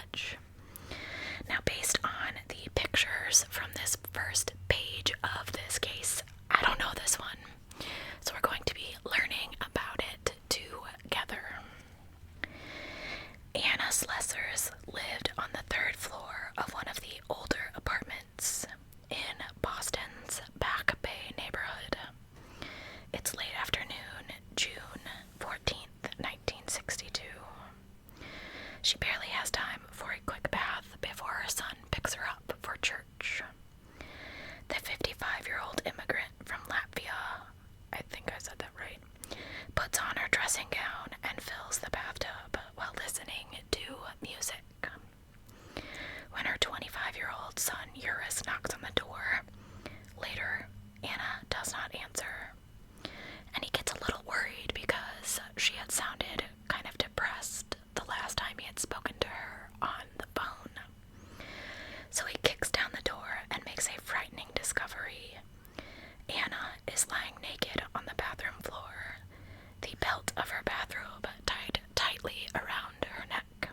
touch. Now, based on the pictures from this first page of this case, I don't know this one, so we're going to be learning about it together. Anna Slessors lived on the third floor of one of the older apartments in Boston's Back Bay neighborhood. It's late afternoon, June 14th, 1962. She barely has time for a quick bath before her son picks her up for church. The 55-year-old immigrant from Latvia, I think I said that right, puts on her dressing gown and fills the bathtub while listening to music. When her 25-year-old son Eurus knocks on the door, later, Anna does not answer, and he gets a little worried because she had sounded kind of depressed the last time he had spoken to her on the phone. So he kicks down the door and makes a frightening discovery. Anna is lying naked on the bathroom floor, the belt of her bathrobe tied tightly around her neck.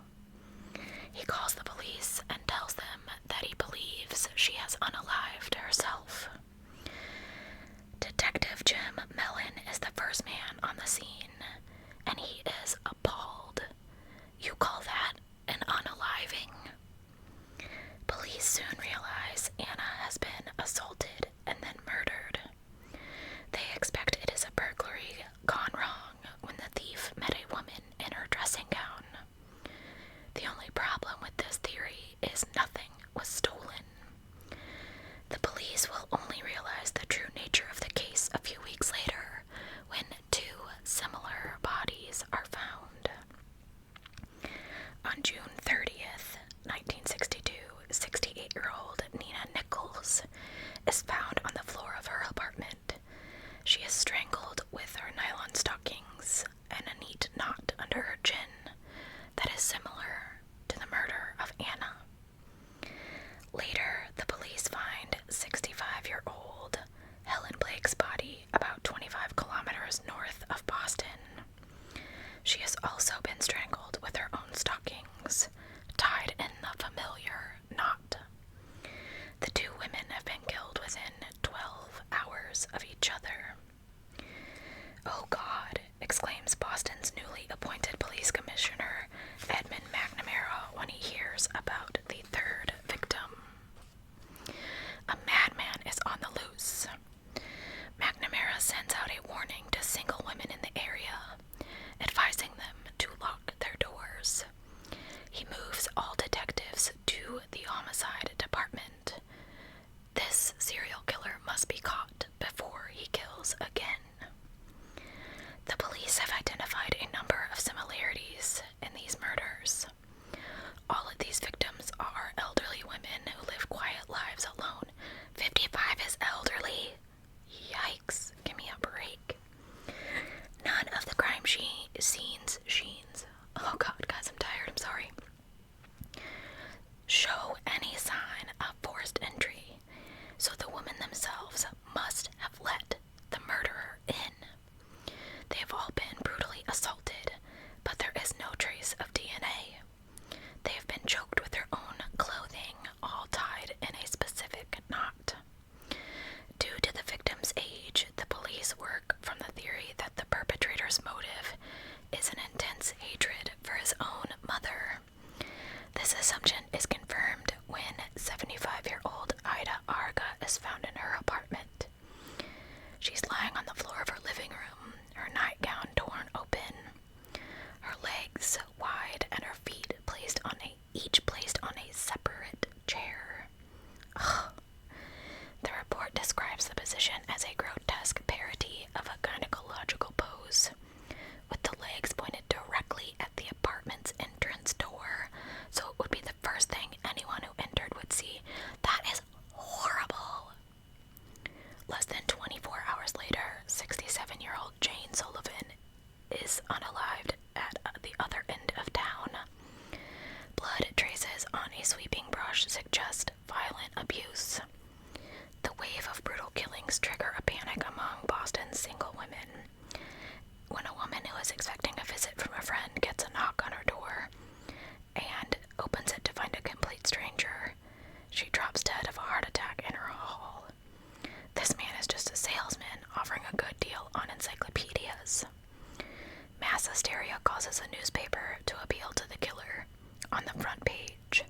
hysteria causes a newspaper to appeal to the killer. On the front page,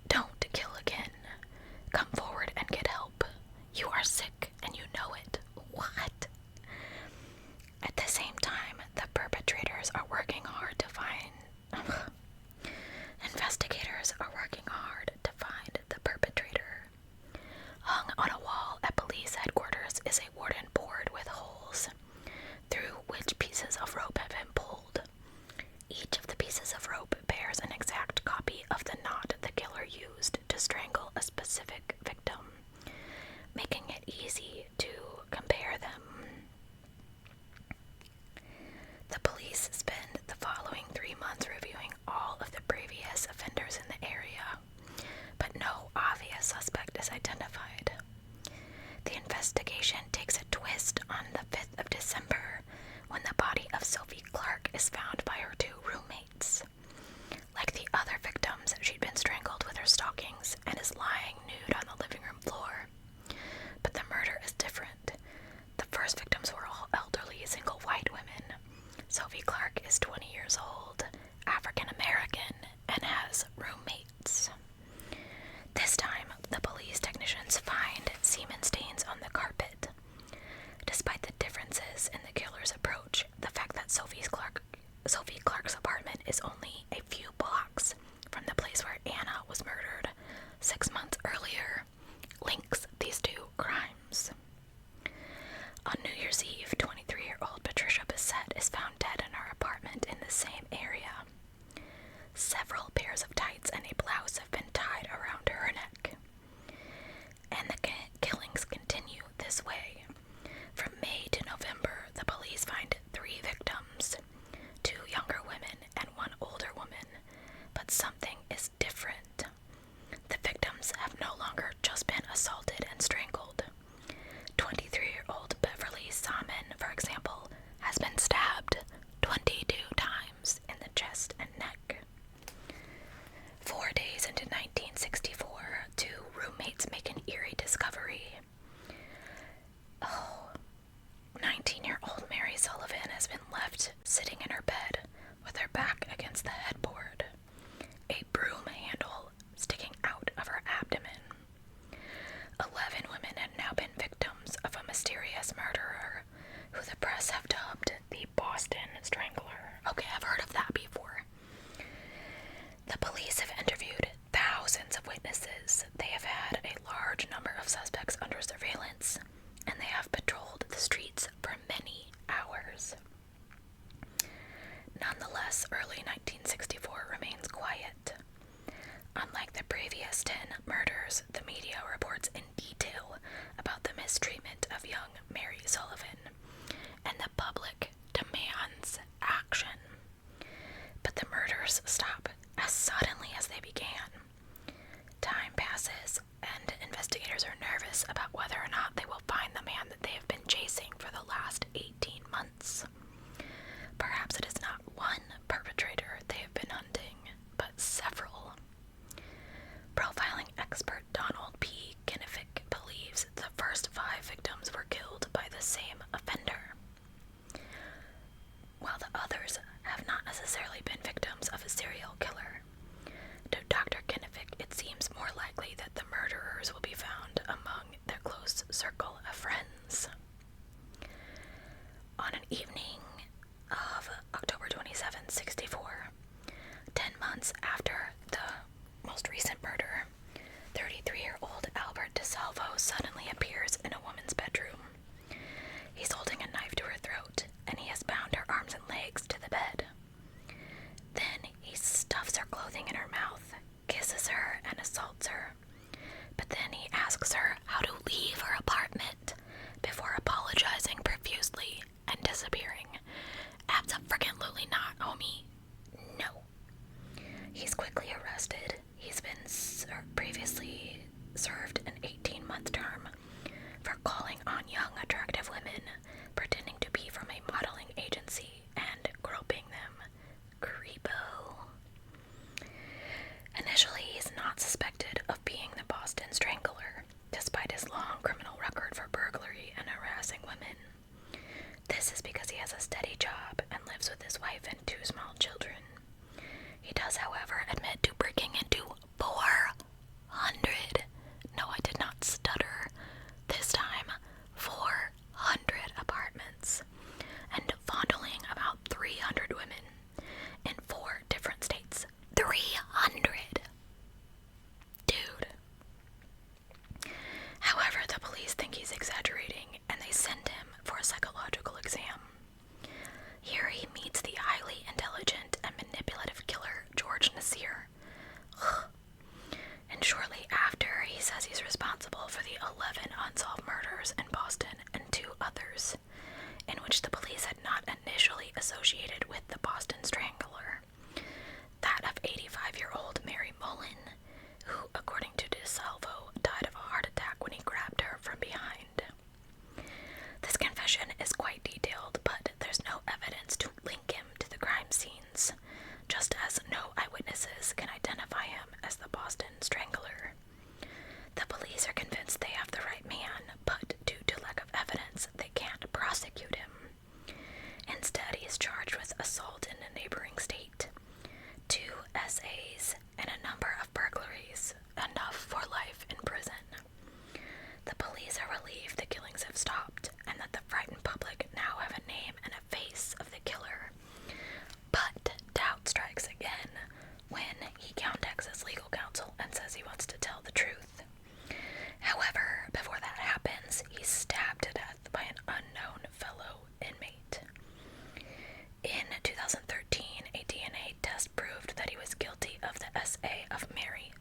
"Don't kill again. Come forward and get help. You are sick and you know it." What? At the same time, the perpetrators are working hard to find... Investigators are working hard to find the perpetrator. Hung on a wall at police headquarters is a wooden board with holes, through which pieces of rope have been pulled. Each of the pieces of rope bears an exact copy of the knot the killer used to strangle a specific victim, making it easy to compare them. The police spend the following 3 months reviewing all of the previous offenders in the area, but no obvious suspect is identified. The investigation takes a twist on the 5th of December when the body of Sophie Clark is found by her 2 roommates. Like the other victims, she'd been strangled with her stockings and is lying nude on the living room floor. But the murder is different. The first victims were all elderly, single white women. Sophie Clark is 20 years old, African American, and has roommates. This time, the police technicians find semen stains on the carpet. Despite the differences in the killer's approach, the fact that Sophie Clark's apartment is only a few blocks from the place where Anna was murdered 6 months earlier links these 2 crimes. On New Year's Eve, 23-year-old Trisha is found dead in her apartment in the same area. Several pairs of tights and a blouse have been tied around her neck. And the killings continue this way. From May to November, the police find 3 victims, 2 younger women and 1 older woman, but something is different. The victims have no longer just been assaulted and strangled. 23-year-old Beverly Salmon, for example, has been stabbed 22 times in the chest and neck. 4 days into 1964, 2 roommates make an eerie discovery. 19-year-old Mary Sullivan has been left sitting in her bed with her back against the headboard, a broom handle sticking out of her abdomen. 11 women had now been victims of a mysterious murderer who the press have dubbed the Boston Strangler. Okay, I've heard of that before. The police have interviewed thousands of witnesses. They have had a large number of suspects under surveillance, and they have patrolled the streets for many hours. Nonetheless, early 1964 remains quiet. Unlike the previous 10 murders, the media reports in detail about the mistreatment of young Mary Sullivan, and the public demands action. But the murders stop as suddenly as they began. Time passes, and investigators are nervous about whether or not they will find the man that they have been chasing for the last 18 months. Perhaps it is not one perpetrator they have been hunting, but several. Profiling expert Donald P. Kinnifick believes the first 5 victims were killed by the same offender, while the others have not necessarily been victims of a serial killer. To Dr. Kinnifick, it seems more likely that the murderers will be found among their close circle of friends. On an evening of October 27, 64, 10 months after the most recent murder, 33-year-old Albert DeSalvo suddenly appears in a woman's bedroom. He's holding a knife to her throat, and he has bound her arms and legs to the bed. Then he stuffs her clothing in her mouth, kisses her, and assaults her. But then he asks her how to leave her apartment before apologizing profusely and disappearing. Abso-freaking-lutely not, homie. No. He's quickly arrested. He's been previously served an 18-month term for calling on young, attractive women, pretending to be from a modeling agency, and groping them. Creepo. Initially, he's not suspected of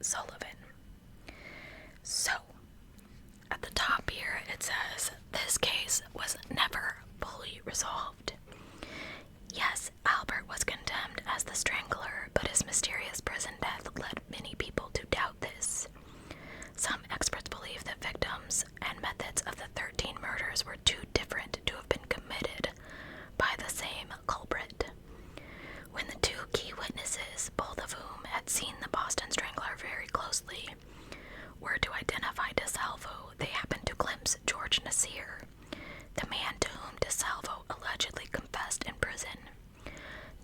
Sullivan. So, at the top here it says, this case was never fully resolved. Yes, Albert was condemned as the strangler, but his mysterious prison death led many people to doubt this. Some experts believe the victims and methods of the 13 murders were too different to have been committed by the same culprit. When the two key witnesses, both of whom had seen the Boston Strangler very closely, were to identify DeSalvo, they happened to glimpse George Nasir, the man to whom DeSalvo allegedly confessed in prison.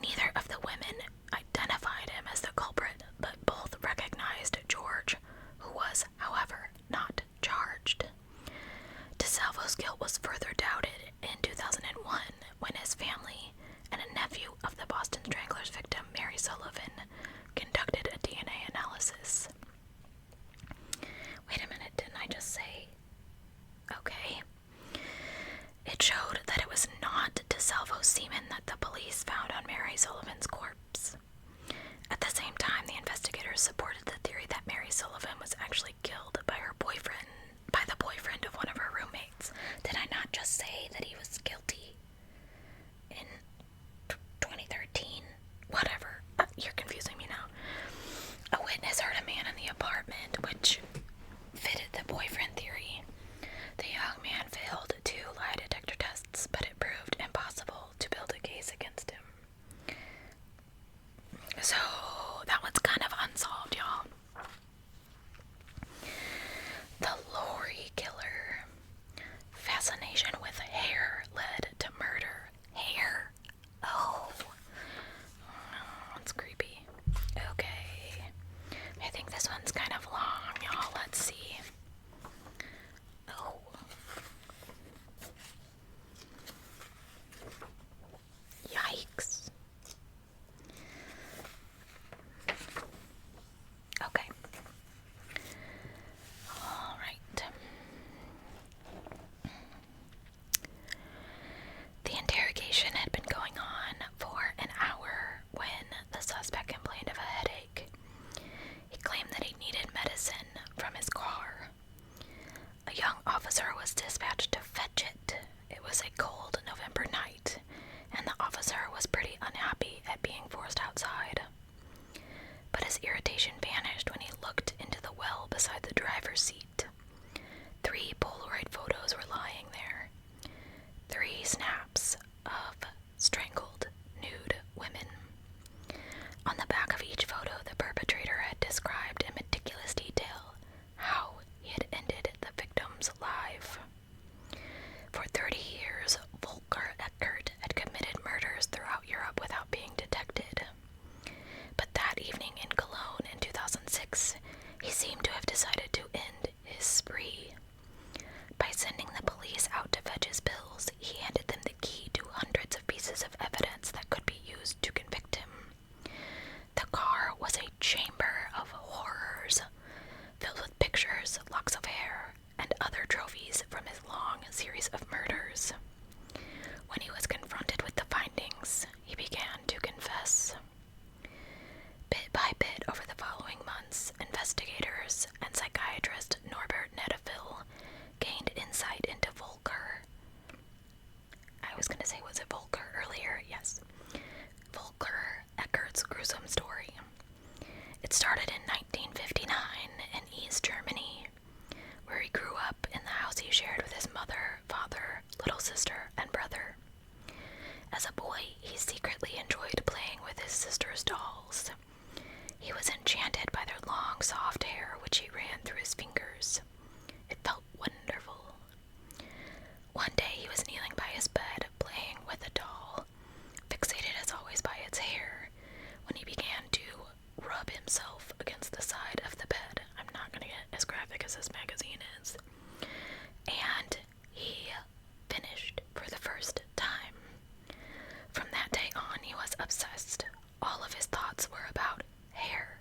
Neither of the women identified him as the culprit, but both recognized George, who was, however, not charged. DeSalvo's guilt was further doubted in 2001 when his family and a nephew of the Boston Strangler's victim, Mary Sullivan, conducted a DNA analysis. Wait a minute, didn't I just say? Okay. It showed that it was not DeSalvo's semen that the police found on Mary Sullivan's corpse. At the same time, the investigators supported the theory that Mary Sullivan was actually killed by the boyfriend of one of her roommates. Did I not just say that he was guilty in 2013? Whatever. You're confusing me now. A witness heard a man in the apartment, which fitted the boyfriend theory. The young man failed 2 lie detector tests, but it proved impossible to build a case against him. So, that one's kind of unsolved, y'all. The Lorry Killer. Fascination with hair led to murder. Hair? Oh. That's creepy. Okay. I think this one's kind of long, y'all. Let's see. Oh. Yikes. Okay. All right. The interrogation had been going on for an hour when the suspect complained of a headache. He claimed that he needed medicine from his car. A young officer was dispatched to fetch it. It was a cold November night, and the officer was pretty unhappy at being forced outside. But his irritation vanished when he looked into the well beside the driver's seat. 3 Polaroid photos were lying there. 3 snaps of strangled, nude women. On the back of each photo, the perpetrator had described in meticulous detail how he had ended the victim's life. For 30 years, Volker Eckert had committed murders throughout Europe without being detected. But that evening in Cologne in 2006, he seemed to have decided to end his spree. By sending the police out to fetch his pills, he handed them the key to hundreds of pieces of evidence that could be used to convict him. The car was a chamber of horrors, filled with pictures, locks of hair, and other trophies from his long series of murders. When he was confronted with the findings, he began to confess. Bit by bit over the following months, investigators and psychiatrist Norbert Nedeville gained insight into Volker. I was going to say, was it Volker earlier? Yes. Volker Eckert's gruesome story. It started in 1959 in East Germany, where he grew up in the house he shared with his mother, father, little sister, and brother. As a boy, he secretly enjoyed playing with his sister's dolls. He was enchanted by their long, soft hair, which he ran through his fingers. It felt wonderful. One day, he was kneeling by his bed, playing with a doll, fixated as always by its hair, when he began to rub himself against the side of the bed. I'm not going to get as graphic as this magazine is. And he finished for the first time. From that day on, he was obsessed. All of his thoughts were about hair.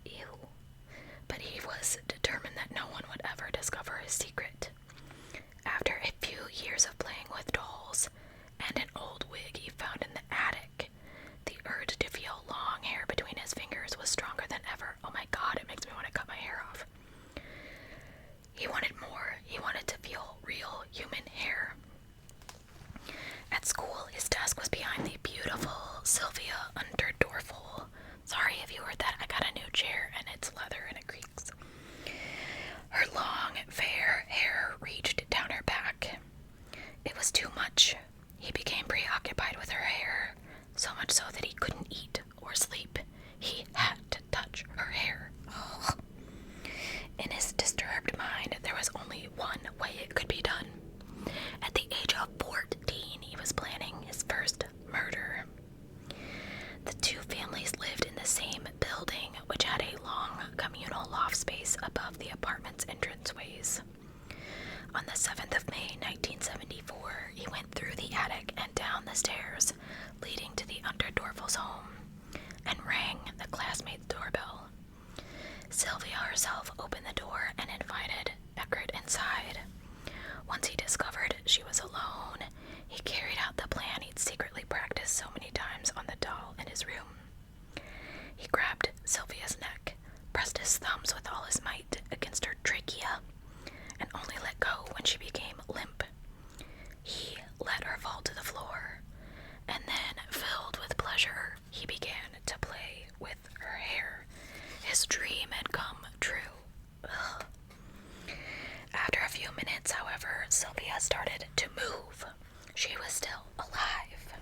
Ew. But he was determined that no one would ever discover his secret. After a few years of playing with dolls and an old wig he found in the attic, the urge to feel long hair between his fingers was stronger than ever. Oh my god, it makes fair hair reached down her back. It was too much. He became preoccupied with her hair, so much so that he couldn't eat or sleep. He had to touch her hair. Ugh. In his disturbed mind, there was only one way it could be done. At the age of 14, he was planning his first murder. The two families lived in the same building, which had a long communal loft space above the apartment's entranceways. On the 7th of May, 1974, he went through the attic and down the stairs leading to the Unterdorfels' home and rang the classmate's doorbell. Sylvia herself opened the door and invited Eckert inside. Once he discovered she was alone, he carried out the plan he'd secretly practiced so many times on the doll in his room. He grabbed Sylvia's neck, pressed his thumbs with all his might against her trachea, and only let go when she became limp. He let her fall to the floor, and then, filled with pleasure, he began to play with her hair. His dream had come true. Ugh. After a few minutes, however, Sylvia started to move. She was still alive.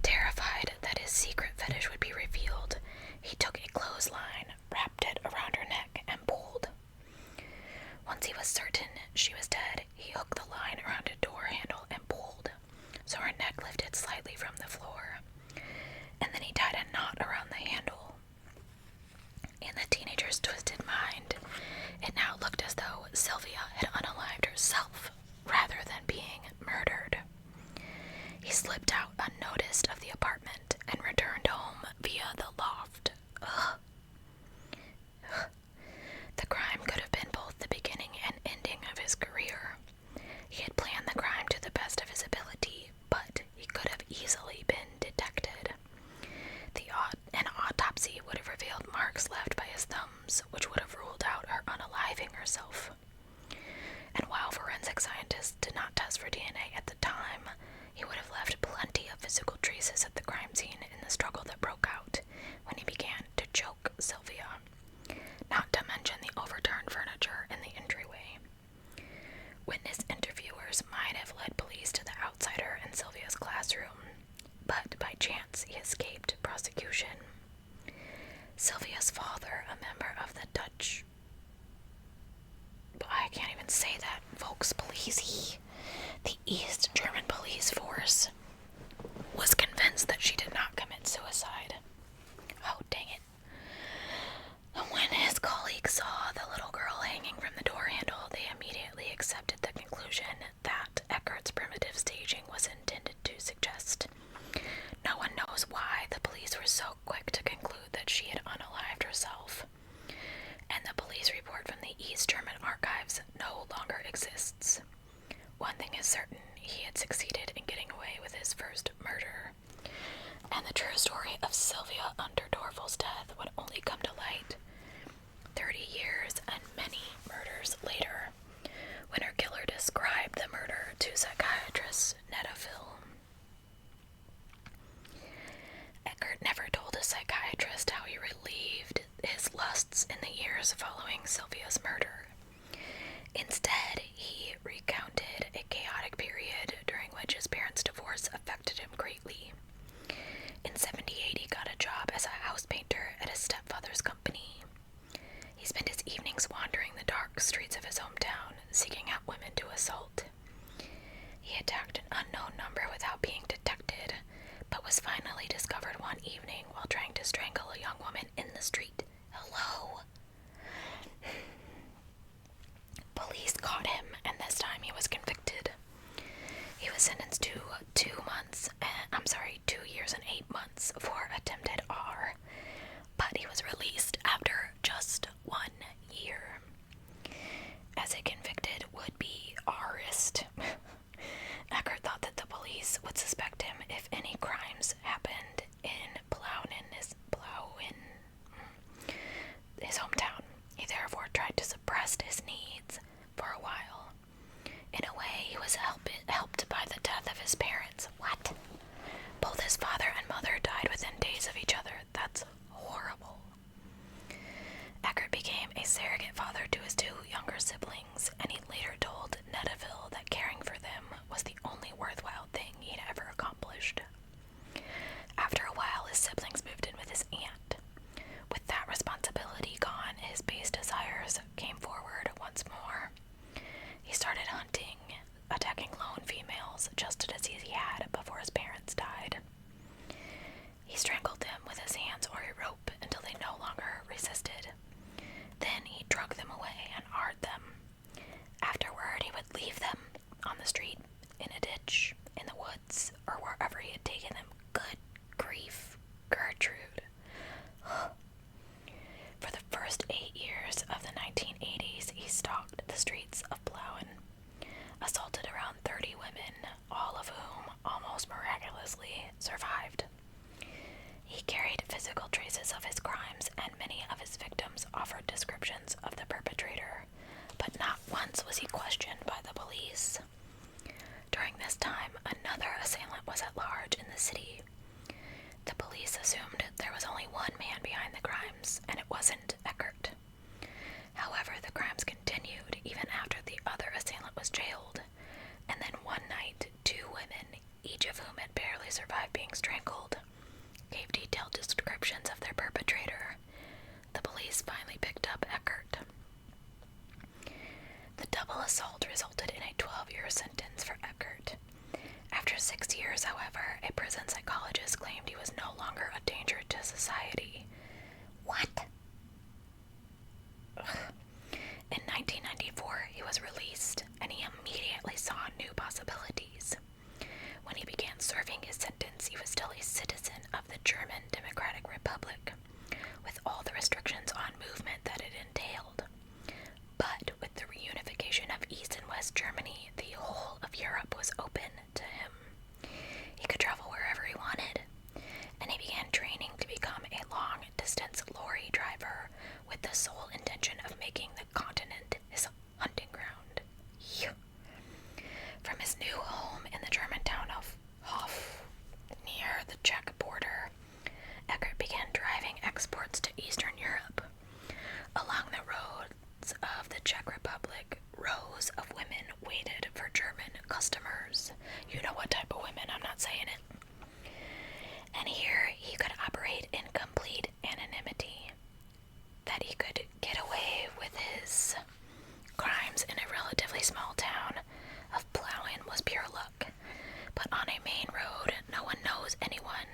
Terrified that his secret fetish would be revealed, he took a clothesline, wrapped it around her neck, and pulled. Once he was certain she was dead, he hooked the line around a door handle and pulled, so her neck lifted slightly from the floor, and then he tied a knot around the handle. In the teenager's twisted mind, it now looked as though Sylvia had unalived herself rather than being murdered. He slipped out unnoticed of the apartment and returned home via the loft. Ugh. The crime could have been both the beginning and ending of his career. He had planned the crime to the best of his ability, but he could have easily been detected. An autopsy would have revealed marks left by his thumbs, which would have ruled out her unaliving herself. And while forensic scientists did not test for DNA at the time, he would have left plenty of physical traces at the crime scene in the struggle that broke out when he began to choke Sylvia, not to mention the overturned furniture in the entryway. Witness interviewers might have led police to the outsider in Sylvia's classroom, but by chance he escaped prosecution. Sylvia's father, a member of the Dutch... I can't even say that, folks, please. The East German police force was convinced that she did not commit suicide. Oh, dang it. When his colleagues saw the little girl hanging from the door handle, they immediately accepted the conclusion that Eckert's primitive staging was intended to suggest. No one knows why the police were so quick to conclude that she had unalived herself, and the police report from the East German archives no longer exists. One thing is certain, he had succeeded in getting away with his first murder, and the true story of Sylvia Unterdorfel's death would only come to light 30 years and many murders later, when her killer described the murder to psychiatrist Netta Phil. Eckert never told a psychiatrist how he relieved his lusts in the years following Sylvia's murder. Instead, he recounted a chaotic period during which his parents' divorce affected him greatly. In 1978, he got a job as a house painter at his stepfather's company. He spent his evenings wandering the dark streets of his hometown, seeking out women to assault. He attacked an unknown number without being detected, but was finally discovered one evening while trying to strangle a young woman in the street. Hello? Police caught him, and this time he was convicted. He was sentenced to 2 years and 8 months for attempted R, but he was released after just 1 year. As a convicted would-be Rist, Eckert thought that the police would suspect him if any crimes happened in his hometown. He therefore tried to suppress his needs for a while. In a way, he was helped by the death of his parents. What? Both his father and mother died within days of each other. That's horrible. Eckert became a surrogate father to his 2 younger siblings. Netaville that caring for them was the only worthwhile thing he'd ever accomplished. After a while, his siblings moved in with his aunt. With that responsibility gone, his base desires came forward once more. He started hunting, attacking lone females just as he had before his parents died. He strangled them with his hands or a rope until they no longer resisted. Then he drug them away and art them. Afterward, he would leave them on the street, in a ditch, in the woods, or wherever he had taken them. Good grief, Gertrude. For the first 8 years of the 1980s, he stalked the streets of Plauen, assaulted around 30 women, all of whom almost miraculously survived. He carried physical traces of his crimes, and many of his victims offered descriptions of the perpetrator, but not once was he questioned by the police. During this time, another assailant was at large in the city. The police assumed there was only one man behind the crimes, and it wasn't Eckert. However, the crimes continued even after the other assailant was jailed, and then one night, 2 women, each of whom had barely survived being strangled, gave detailed descriptions of their perpetrator. The police finally picked up Eckert. The double assault resulted in a 12-year sentence for Eckert. After 6 years, however, a prison psychologist claimed he was no longer a danger to society. What? Ugh. In 1994, he was released, and he immediately saw new possibilities. When he began serving his sentence, he was still a citizen of the German Democratic Republic, with all the restrictions on movement that it entailed. But with the reunification of East and West Germany, the whole of Europe was open to him. He could travel wherever he wanted, and he began training to become a long-distance lorry driver with the sole intention of making the continent his hunting ground. Phew. From his new home in the German town of Hof, near the Czech border, Eckert began driving exports to Eastern Europe. Along the roads of the Czech Republic, rows of women waited for German customers. You know what type of women, I'm not saying it. And here he could operate in complete anonymity. That he could get away with his crimes in a relatively small town of Plauen was pure luck. But on a main road, no one knows anyone.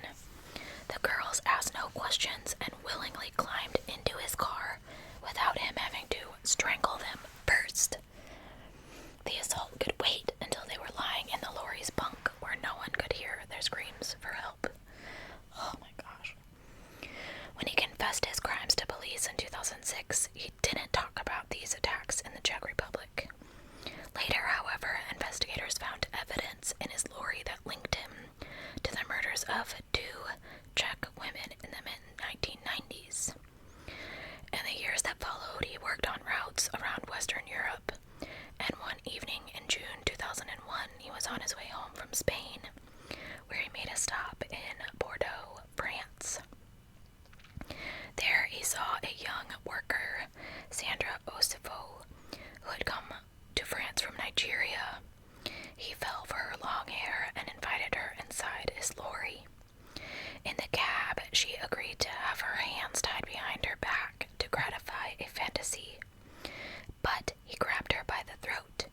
The girls asked no questions and willingly climbed into his car without him having to strangle them first. The assault could wait until they were lying in the lorry's bunk where no one could hear their screams for help. Oh my gosh. When he confessed his crimes to police in 2006, he didn't talk about these attacks in the Czech Republic. Later, however, investigators found evidence in his lorry that linked him to the murders of 2 Czech women in the mid-1990s. In the years that followed, he worked on routes around Western Europe, and one evening in June 2001, he was on his way home from Spain, where he made a stop in Bordeaux, France. There he saw a young worker, Sandra Osifo, who had come to France from Nigeria. He fell for her long hair and invited her inside his lorry. In the cab, she agreed to have her hands tied behind her back to gratify a fantasy. But he grabbed her by the throat.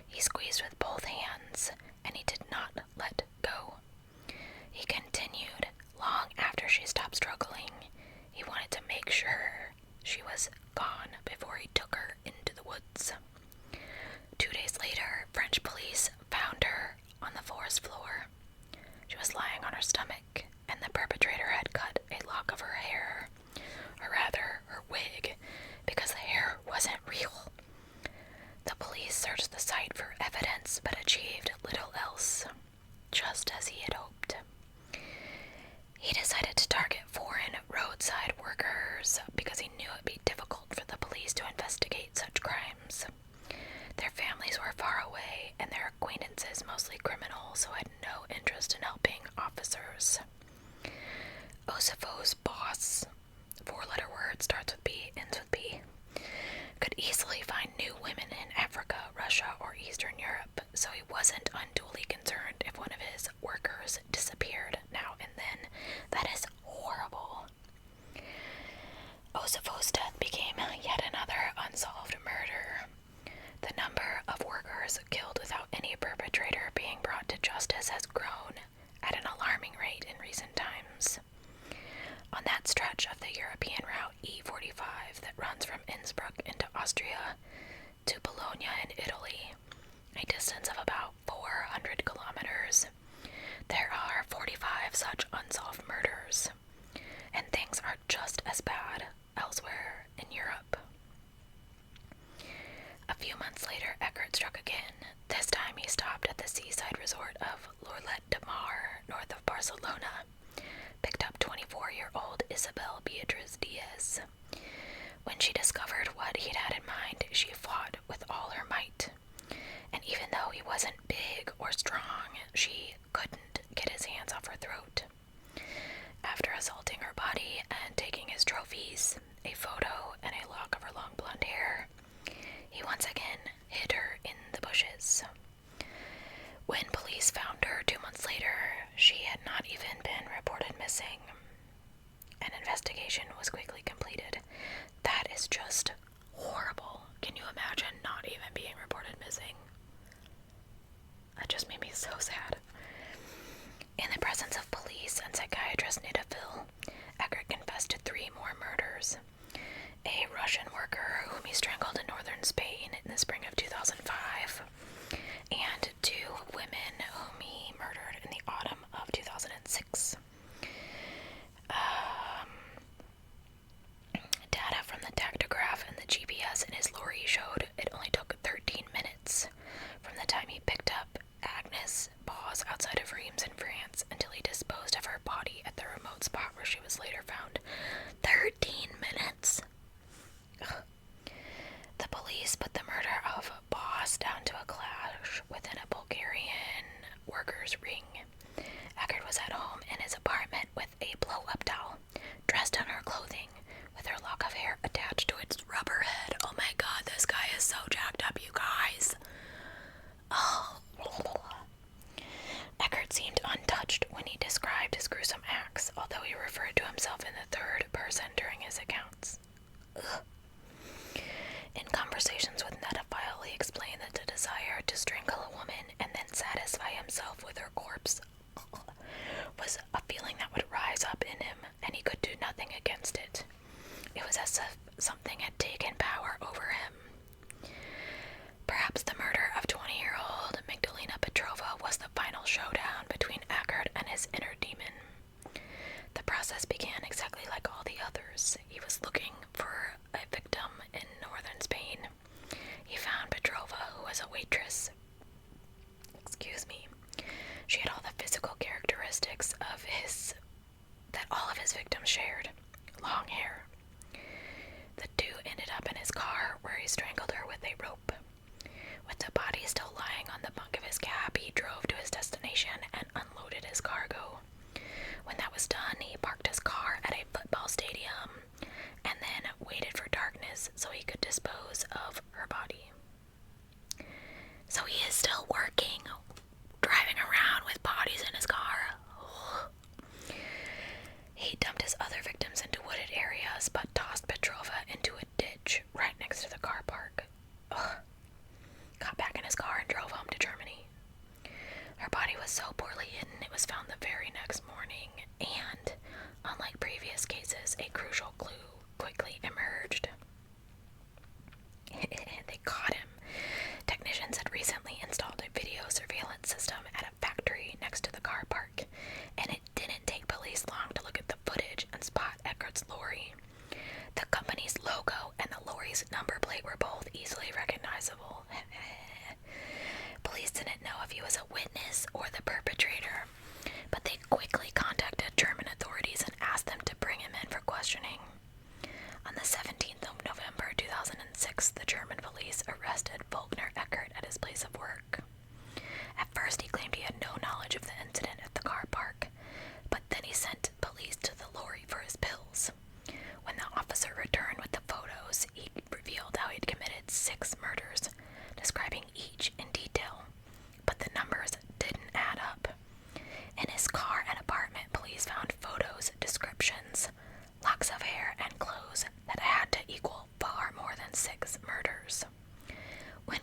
He squeezed with both hands, and he did not let go. He continued long after she stopped struggling. He wanted to make sure she was gone before he took her into the woods. 2 days later, French police found her on the forest floor. She was lying on her stomach, and the perpetrator had cut a lock of her hair, or rather, her wig, because the hair wasn't real. The police searched the site for evidence, but achieved little else, just as he had hoped. He decided to target foreign roadside workers because he knew it would be difficult for the police to investigate such crimes. Their families were far away, and their acquaintances mostly criminals who had no interest in helping officers. Austria to Bologna in Italy, a distance of about 400 kilometers. There are 45 such unsolved murders, and things are just as bad elsewhere in Europe. A few months later, Eckert struck again. This time he stopped at the seaside resort of Lloret de Mar, north of Barcelona, picked up 24-year-old Isabel Beatriz Diaz. When she discovered what he'd had in mind, she fought with all her might. And even though he wasn't big or strong, she couldn't get his hands off her throat. After assaulting her body and taking his trophies, a photo, and a lock of her long blonde hair, he once again hid her in the bushes. When police found her 2 months later, she had not even been reported missing. An investigation was quickly completed. That is just horrible. Can you imagine not even being reported missing? That just made me so sad. In the presence of police and psychiatrist Nidafil, Eckert confessed to 3 more murders. A Russian worker whom he strangled in northern Spain in the spring of 2005, and 2 women whom he murdered in the autumn of 2006. Data from the tactograph and the GPS in his lorry showed it only took 13 minutes from the time he picked up Agnes Bos outside of Reims in France until he disposed of her body at the remote spot where she was later found. 13 minutes? Ugh. The police put the murder of Bos down to a clash within a Bulgarian worker's ring. Eckert was at home in his apartment with a blow-up doll, dressed in her clothing, with her lock of hair attached to its rubber head. Oh my god, this guy is so jacked up, you guys. Oh. Eckert seemed untouched when he described his gruesome acts, although he referred to himself in the third person during his accounts. Ugh. In conversations with Netaphile, he explained that the desire to strangle a woman and then satisfy himself with her corpse was a feeling that would rise up in him, and he could do nothing against it. It was as if something had taken power over him. Perhaps the murder of 20-year-old Magdalena Petrova was the final showdown between Eckert and his inner demon. The process began exactly like all the others. He was looking for a victim in northern Spain. He found Petrova, who was a waitress. She had all the physical characteristics that all of his victims shared. Long hair. The 2 ended up in his car, where he strangled her with a rope. With the body still lying on the bunk of his cab, he drove to his destination and unloaded his cargo. When that was done, he parked his car at a football stadium and then waited for darkness so he could dispose of her body. So he is still working, driving around with bodies in his car. He dumped his other victims into wooded areas, but tossed Petrova into a ditch right next to the car park. Got back in his car and drove home to Germany. Her body was so poorly hidden it was found the very next morning, and, unlike previous cases, a crucial clue quickly emerged. They caught him. Technicians had recently installed a video surveillance system at a factory next to the car park, and it didn't take police long to look at the footage and spot Eckert's lorry. The company's logo and the lorry's number plate were both easily recognizable. Police didn't know if he was a witness or the perpetrator, but they quickly contacted German authorities and asked them to bring him in for questioning. On the 17th of November 2006, the German police arrested Volkner Eckert at his place of work. At first, he claimed he had no knowledge of the incident at the car park, but then he sent police to the lorry for his pills. When the officer returned with the photos, he revealed how he'd committed 6 murders, describing each in detail, but the numbers didn't add up. In his car and apartment, police found photos, descriptions, locks of hair, and clothes that had to equal far more than 6 murders. When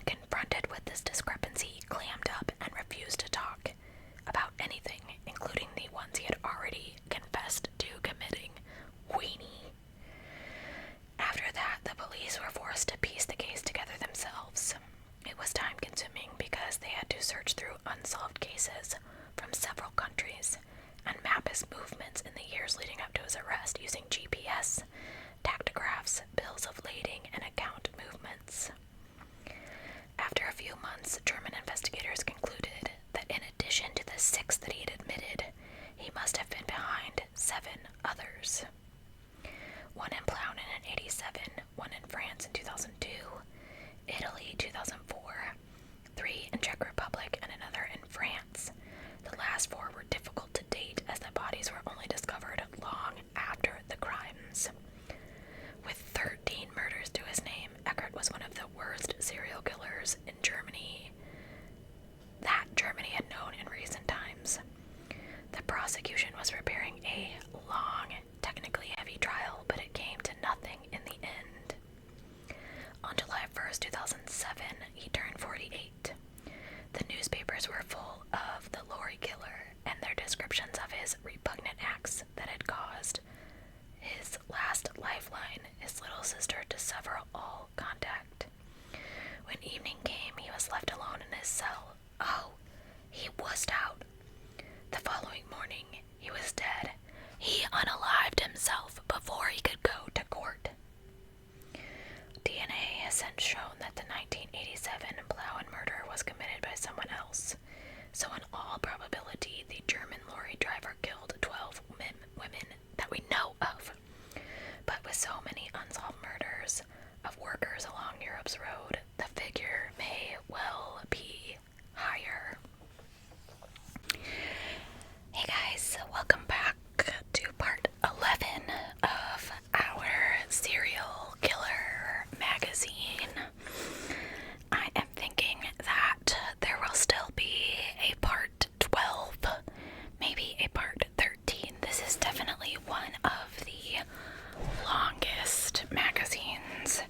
1st, 2007, he turned 48. The newspapers were full of the Lorry Killer and their descriptions of his repugnant acts that had caused his last lifeline, his little sister, to sever all contact. When evening came, he was left alone in his cell. Oh, he wussed out. The following morning, he was dead. He unalived himself before he could go to court. DNA has since shown that the 1987 Plough murder was committed by someone else. So in all probability, the German lorry driver killed 12 women that we know of. But with so many unsolved murders of workers along Europe's road, the figure may well be higher. Hey guys, welcome back to part 11 of our serial killer magazine. I am thinking that there will still be a part 12, maybe a part 13. This is definitely one of the longest magazines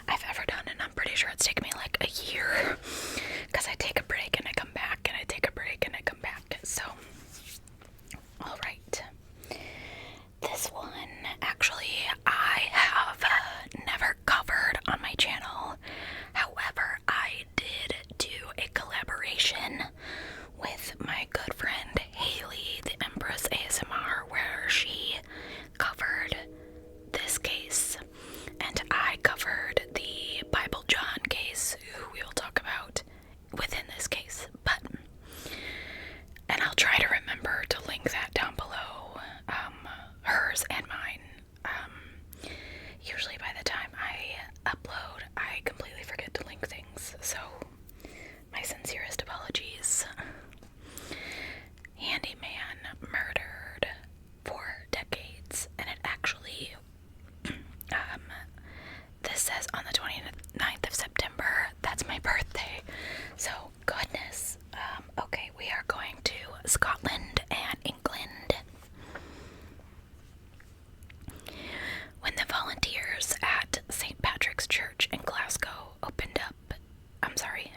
I've ever done, and I'm pretty sure it's taken me like a year, because I take a break and I come back, and I take a break and I come back. So, alright. This one, actually, I have never covered on my channel. However, I did do a collaboration with my good friend Haylee, the Empress ASMR, where she covered this case, and I covered the Bible John case, who we will talk about within this case. And I'll try to remember to link that down below, hers and mine. Usually by the time I upload, I completely forget to link things, so my sincerest apologies. Handyman murdered for decades, and it actually, this says on the 29th of September, that's my birthday, so goodness. Okay, we are going to Scotland and England. When the volunteers at St. Patrick's Church in Glasgow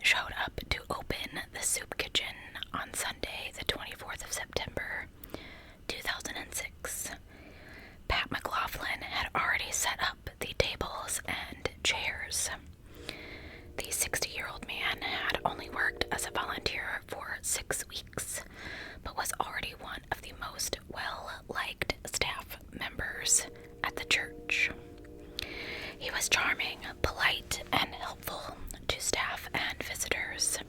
showed up to open the soup kitchen on Sunday, the 24th of September, 2006, Pat McLaughlin had already set up the tables and chairs. The 60-year-old man had only worked as a volunteer for 6 weeks, but was already one of the most well-liked staff members at the church. He was charming, polite, and helpful to staff and visitors.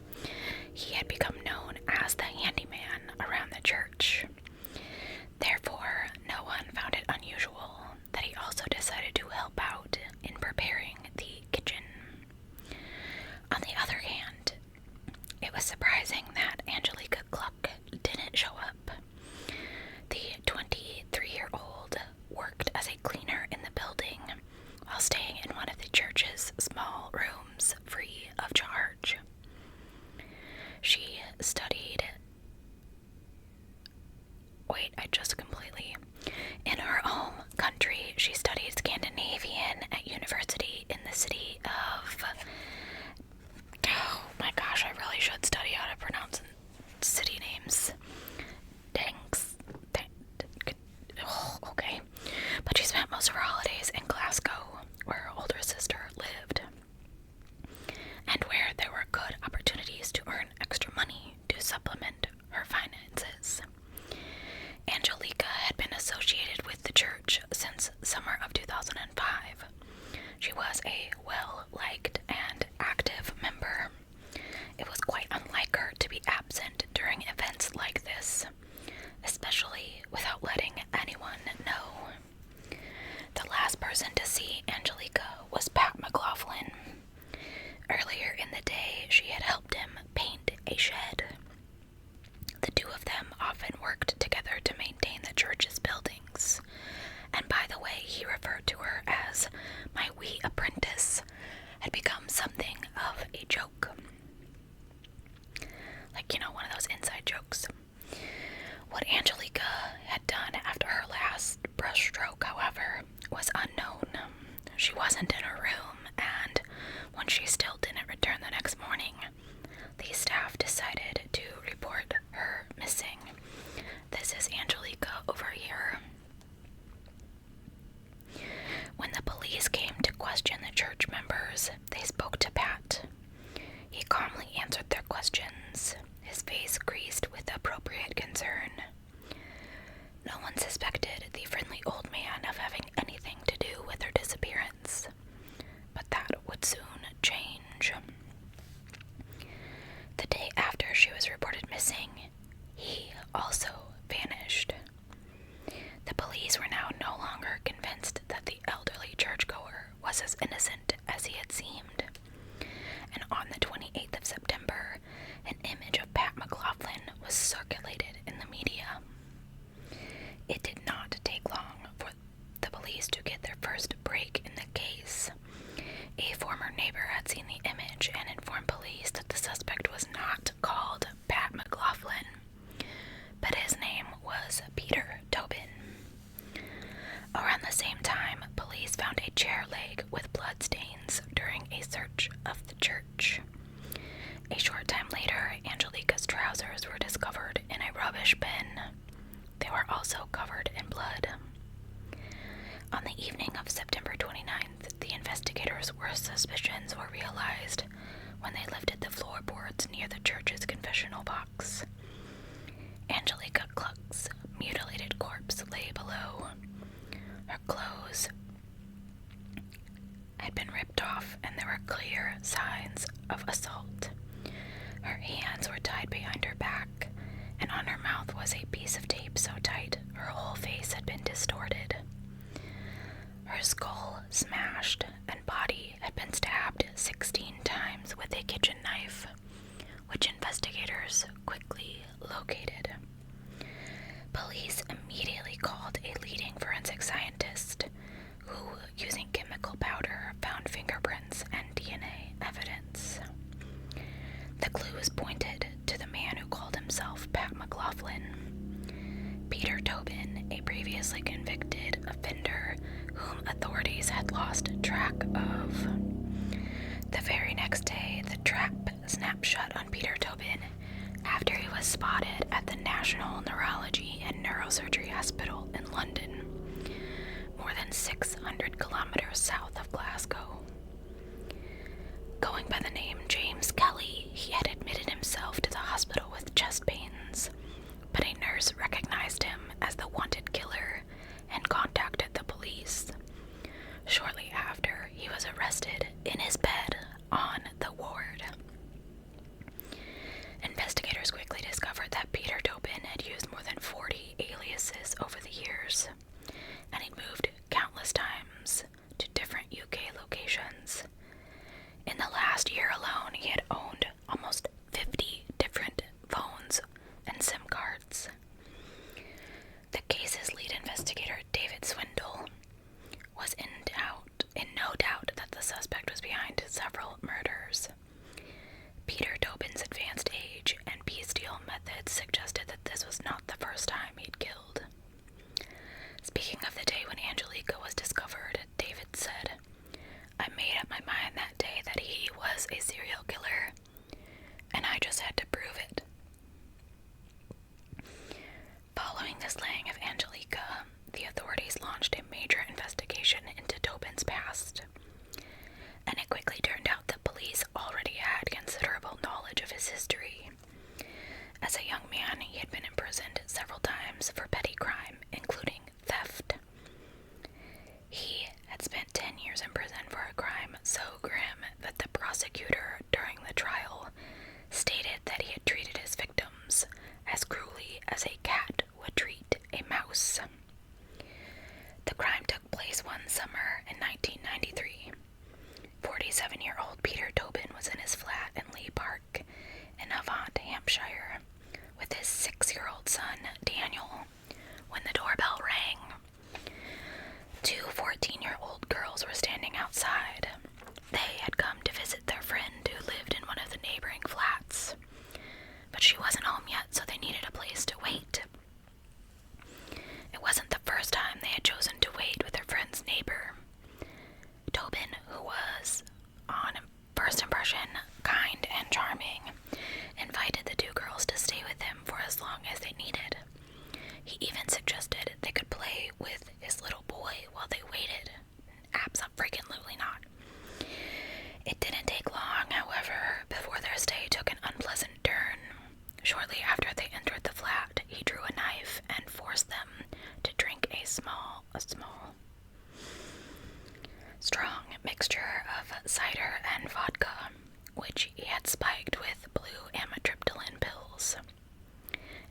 He had become known as the handyman around the church. Therefore, no one found it unusual that he also decided to help out in preparing the kitchen. On the other hand, it was surprising that Angelica Gluck didn't show up. The 23-year-old worked as a cleaner in the building while staying in one of the church's small rooms free of charge. She studied in her home country. She studied Scandinavian at university in the city of, oh my gosh, I really should study how to pronounce city names. Okay. But she spent most of her holidays in Glasgow, where her older sister lived, and where there were good opportunities to earn extra money to supplement her finances. Angelica had been associated with the church since summer of 2005. She was a well-liked and active member. It was quite unlike her to be absent during events like this, especially without letting anyone know. The last person to see Angelica was Pat McLaughlin. Earlier in the day, she had helped him paint a shed. The two of them often worked together to maintain the church's buildings. And by the way, he referred to her as my wee apprentice, had become something of a joke. Like, you know, one of those inside jokes. What Angelica had done after her last brushstroke, however, was unknown. She wasn't in investigators, they spoke to Pat. He calmly answered their questions, his face creased with appropriate concern. No one suspected the friendly old man of having anything to do with her disappearance, but that would soon change. The day after she was reported missing, he also vanished. The police were now no longer convinced that the elderly churchgoer was as innocent as he had seemed, and on the 28th of September, an image of Pat McLaughlin was circulated in the media. It did not take long for the police to get their first break in the case. A former neighbor had seen the image and informed police that the suspect was not called Pat McLaughlin, but his name was Peter Tobin. Around the same time, police found a chair leg with bloodstains during a search of the church. A short time later, Angelica's trousers were discovered in a rubbish bin. They were also covered in blood. On the evening of September 29th, the investigators' worst suspicions were realized when they lifted the floorboards near the church's confessional box. Angelica Cluck's mutilated corpse lay below. Her clothes had been ripped off, and there were clear signs of assault. Her hands were tied behind her back, and on her mouth was a piece of tape so tight her whole face had been distorted. Her skull smashed, and body had been stabbed 16 times with a kitchen knife, which investigators quickly located. Police immediately called a leading forensic scientist who, using chemical powder, found fingerprints and DNA evidence. The clues pointed to the man who called himself Pat McLaughlin. Peter Tobin, a previously convicted offender whom authorities had lost track of. The very next day, the trap snapped shut on Peter Tobin after he was spotted at the National Neurology and Neurosurgery Hospital in London, more than 600 kilometers south of Glasgow. Going by the name James Kelly, he had admitted himself to the hospital with chest pains, but a nurse recognized him as the wanted killer and contacted the police. Shortly after, he was arrested in his bed on the ward. Investigators quickly discovered that Peter Tobin had used more than 40 aliases over the years, and he'd moved countless times to different UK locations. In the last year alone, he had owned almost 50 different phones and SIM cards. The case's lead investigator, David Swindle, was in no doubt that the suspect was behind several murders. Peter Tobin's advanced age and piecemeal methods suggested that this was not the first time he'd killed. Speaking of the day when Angelica was discovered, David said, "I made up my mind that day that he was a serial killer, and I just had to prove it." Following the slaying of Angelica, the authorities launched a major investigation into Tobin's past, and it quickly turned out that police already had considerable knowledge of his history. As a young man, he had been imprisoned several times for petty crime, including theft. He had spent 10 years in prison for a crime so grim that the prosecutor, during the trial, stated that he had treated his victims as cruelly as a cat would treat a mouse. The crime took place one summer in 1993. 47-year-old Peter Tobin was in his flat in Lee Park in Havant, Hampshire, with his 6-year-old son, Daniel, when the doorbell rang. Two 14-year-old girls were standing outside. They had come to visit their friend who lived in one of the neighboring flats, but she wasn't home yet, so they needed a place to wait. It wasn't the first time they had chosen to wait with their friend's neighbor. Tobin, who was, on first impression, kind and charming, invited the two girls to stay with him for as long as they needed. He even suggested they could play with his little boy while they waited. Absolutely not. It didn't take long, however, before their stay took an unpleasant turn. Shortly after they entered the flat, he drew a knife and forced them to drink a strong mixture of cider and vodka, which he had spiked with blue amitriptyline pills,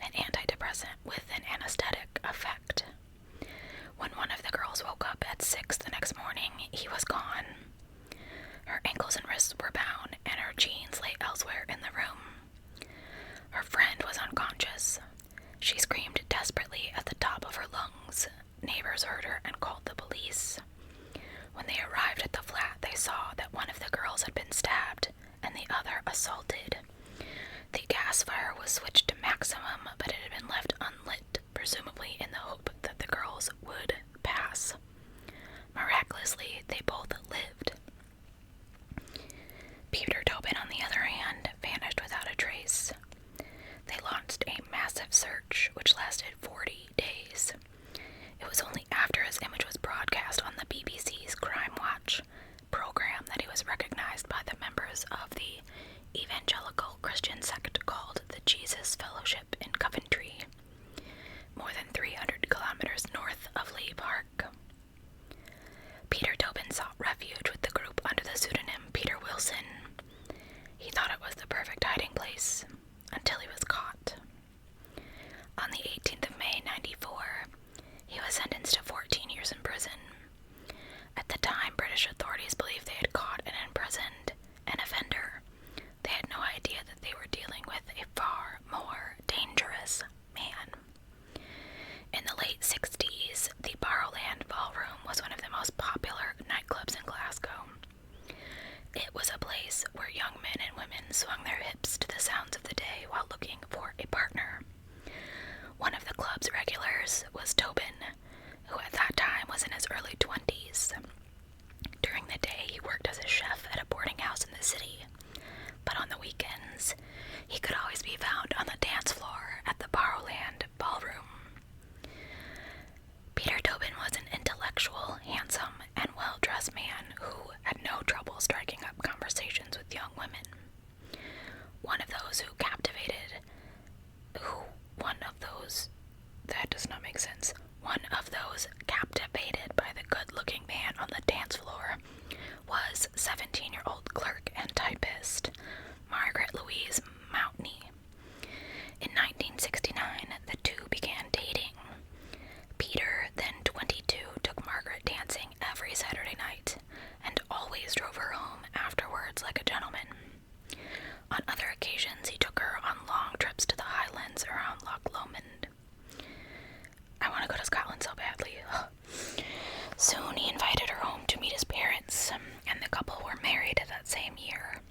an antidepressant with an anesthetic effect. When one of the girls woke up at 6 the next morning, he was gone. Her ankles and wrists were bound, and her jeans lay elsewhere in the room. Her friend was unconscious. She screamed desperately at the top of her lungs. Neighbors heard her and called the police. When they arrived at the flat, they saw that one of the girls had been stabbed and the other assaulted. The gas fire was switched to maximum, but it had been left unlit, presumably in the hope that the girls would pass. Miraculously, they both lived. Peter Tobin, on the other hand, vanished without a trace. They launched a massive search, which lasted 40 days. It was only after his image was broadcast on the BBC's Crime Watch program that he was recognized by the members of the evangelical Christian sect called the Jesus Fellowship in Coventry, more than 300 kilometers north of Lee Park. Peter Tobin sought refuge with the group under the pseudonym Peter Wilson. He thought it was the perfect hiding place, until he was caught. On the 18th of May, 1994, he was sentenced to 14 years in prison. At the time, British authorities believed they had caught and imprisoned an offender. They had no idea that they were dealing with a far more dangerous man. In the late 60s, the Barrowland Ballroom was one of the most popular nightclubs in Glasgow. It was a place where young men and women swung their hips to the sounds of the day while looking for a partner. One of the club's regulars was Tobin, who at that time was in his early 20s. During the day, he worked as a chef at a boarding house in the city, but on the weekends, he could always be found on the dance floor at the Barrowland Ballroom. Peter Tobin was an intellectual, handsome, and well-dressed man who had no trouble striking up conversations with young women. One of those captivated by the good-looking man on the dance floor was 17-year-old clerk and typist Margaret Louise Mountney. In 1969, the two began dating. Peter, then 22, took Margaret dancing every Saturday night and always drove her home afterwards like a gentleman. On other occasions, he took her on long trips to the Highlands around Loch Lomond. I want to go to Scotland so badly. Soon he invited her home to meet his parents, and the couple were married that same year.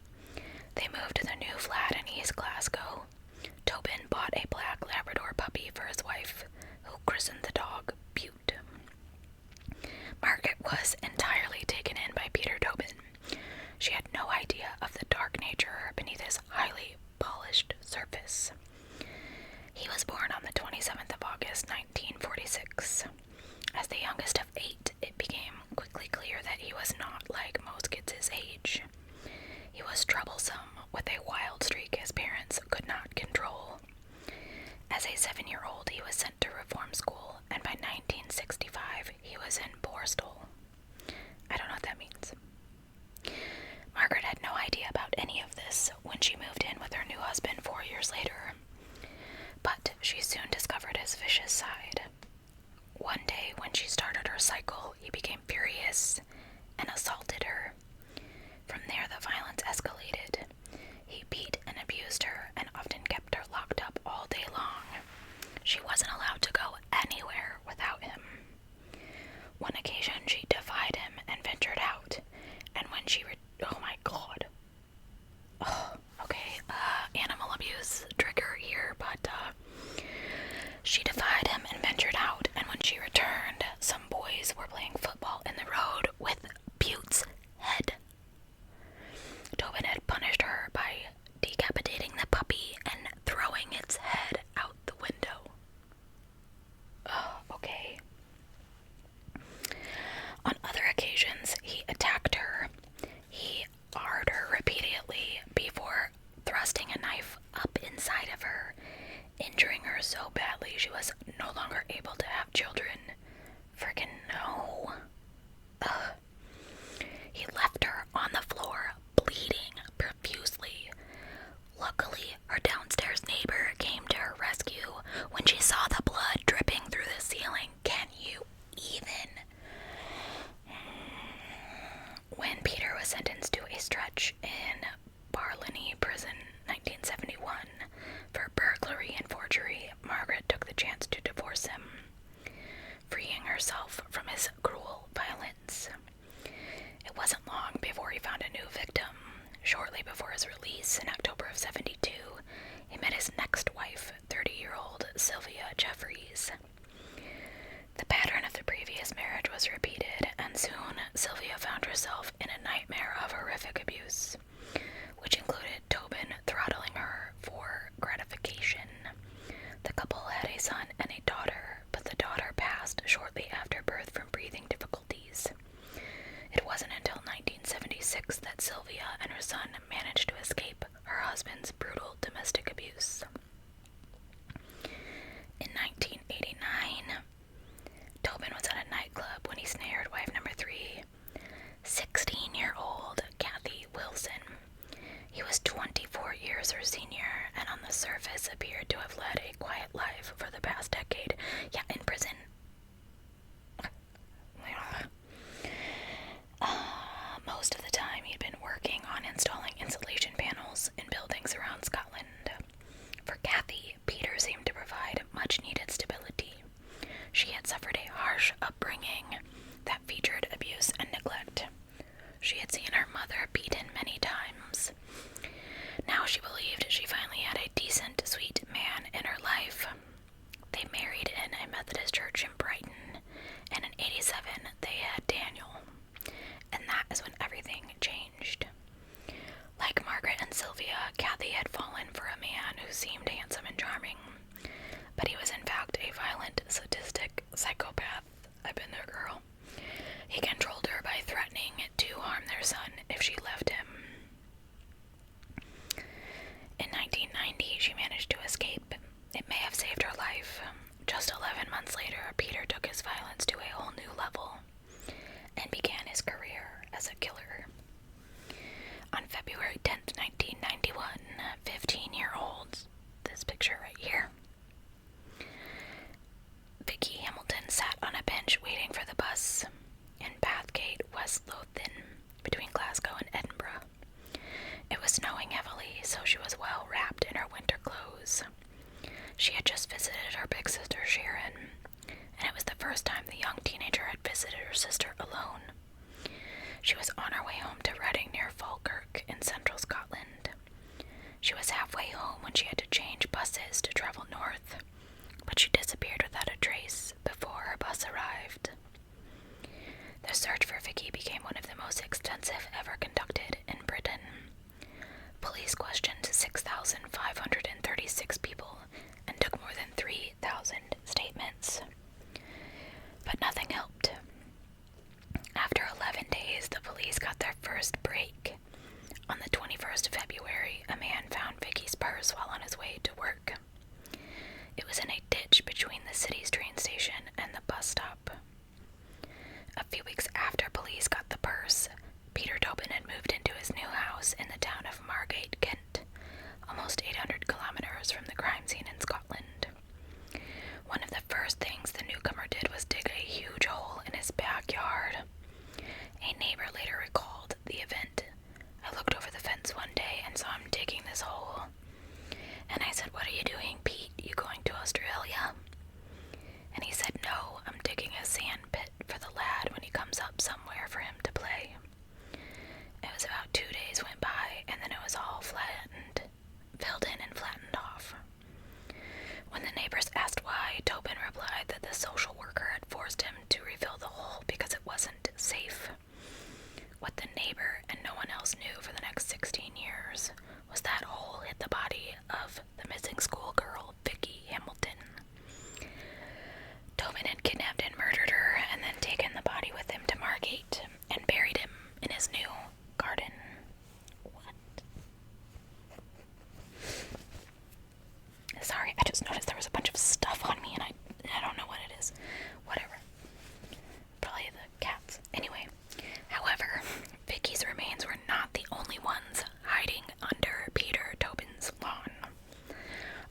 They moved to their new flat in East Glasgow. Tobin bought a black Labrador puppy for his wife, who christened the dog Butte. Margaret was entirely taken in by Peter Tobin. She had no idea of the dark nature beneath his highly polished surface. He was born on the 27th of August, 1946. As the youngest of 8, it became quickly clear that he was not like most kids his age. He was troublesome, with a wild streak his parents could not control. As a 7-year-old, he was sent to reform school, and by 1965, he was in Borstal. his release in October of 72, he met his next wife, 30-year-old Sylvia Jeffries. The pattern of the previous marriage was repeated, and soon Sylvia found herself in a nightmare of horrific abuse, which included Tobin throttling her for gratification. The couple had a son and a daughter, but the daughter passed shortly after birth from breathing difficulties. It wasn't until 1976 that Sylvia and her son managed to escape her husband's brutal domestic abuse. In 1989, Tobin was at a nightclub when he snared wife number 3, 16-year-old Kathy Wilson. He was 24 years her senior, and on the surface appeared to have led a quiet life for the past decade. Yeah, in prison. Most of the time he'd been working on installing insulation panels in buildings around Scotland. For Kathy, Peter seemed to provide much-needed stability. She had suffered a harsh upbringing that featured abuse and neglect. She had seen her mother beaten many times. Now she believed she finally had a decent, sweet man in her life. They married in a Methodist church in Brighton, and in 87 they had Daniel. And that is when everything changed. Like Margaret and Sylvia, Kathy had fallen for a man who seemed handsome and charming, but he was in fact a violent, sadistic psychopath. I've been there, girl. He controlled her by threatening to harm their son if she left him. In 1990, she managed to escape. It may have saved her life. Just 11 months later, Peter took his violence to a whole new level and began his career as a killer. On February 10th, 1991, 15-year-old, this picture right here, Vicky Hamilton sat on a bench waiting for the bus in Bathgate, West Lothian, between Glasgow and Edinburgh. It was snowing heavily, so she was well wrapped in her winter clothes. She had just visited her big sister Sharon, and it was the first time the young teenager had visited her sister alone. She was on her way home to Reading near Falkirk in central Scotland. She was halfway home when she had to change buses to travel north, but she disappeared without a trace before her bus arrived. The search for Vicky became one of the most extensive ever conducted in Britain. Police questioned 6,536 people and took more than 3,000 statements. But nothing helped. After 11 days, the police got their first break. On the 21st of February, a man found Vicky's purse while on his way to work. It was in a ditch between the city's train station and the bus stop. A few weeks after police got the purse, Peter Tobin had moved into his new house in the town of Margate, Kent, almost 800 kilometers from the crime scene in Scotland. One of the first things the newcomer did was dig a huge hole in his backyard. A neighbor later recalled the event. I looked over the fence one day and saw him digging this hole. And I said, "What are you doing, Pete? You going to Australia?" And he said, "No, I'm digging a sand pit for the lad when he comes up somewhere for him to play." It was about 2 days went by, and then it was all filled in and flattened off. When the neighbors asked why, Tobin replied that the social worker had forced him to refill the hole because it wasn't safe. What the neighbor and no one else knew for the next 16 years was that hole hit the body of the missing schoolgirl, Vicky Hamilton. Tobin had kidnapped and murdered her and then taken the body with him to Margate and buried him in his new garden. What? Sorry, I just noticed there was a bunch of stuff on me and I don't know what it is. Whatever. Probably the cats. Anyway, however, Vicky's remains were not the only ones hiding under Peter Tobin's lawn.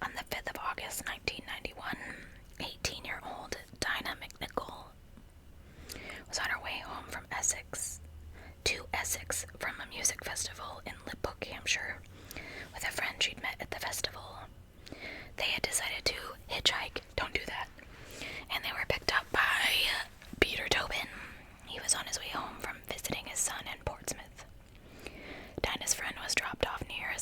On the 5th of August, 1991, 18-year-old Dinah McNichol was on her way home from Essex from a music festival in Liphook, Hampshire, with a friend she'd met at the festival. They had decided to hitchhike. Don't do that. And they were picked up by Peter Tobin. He was on his way home from visiting his son in Portsmouth. Dinah's friend was dropped off near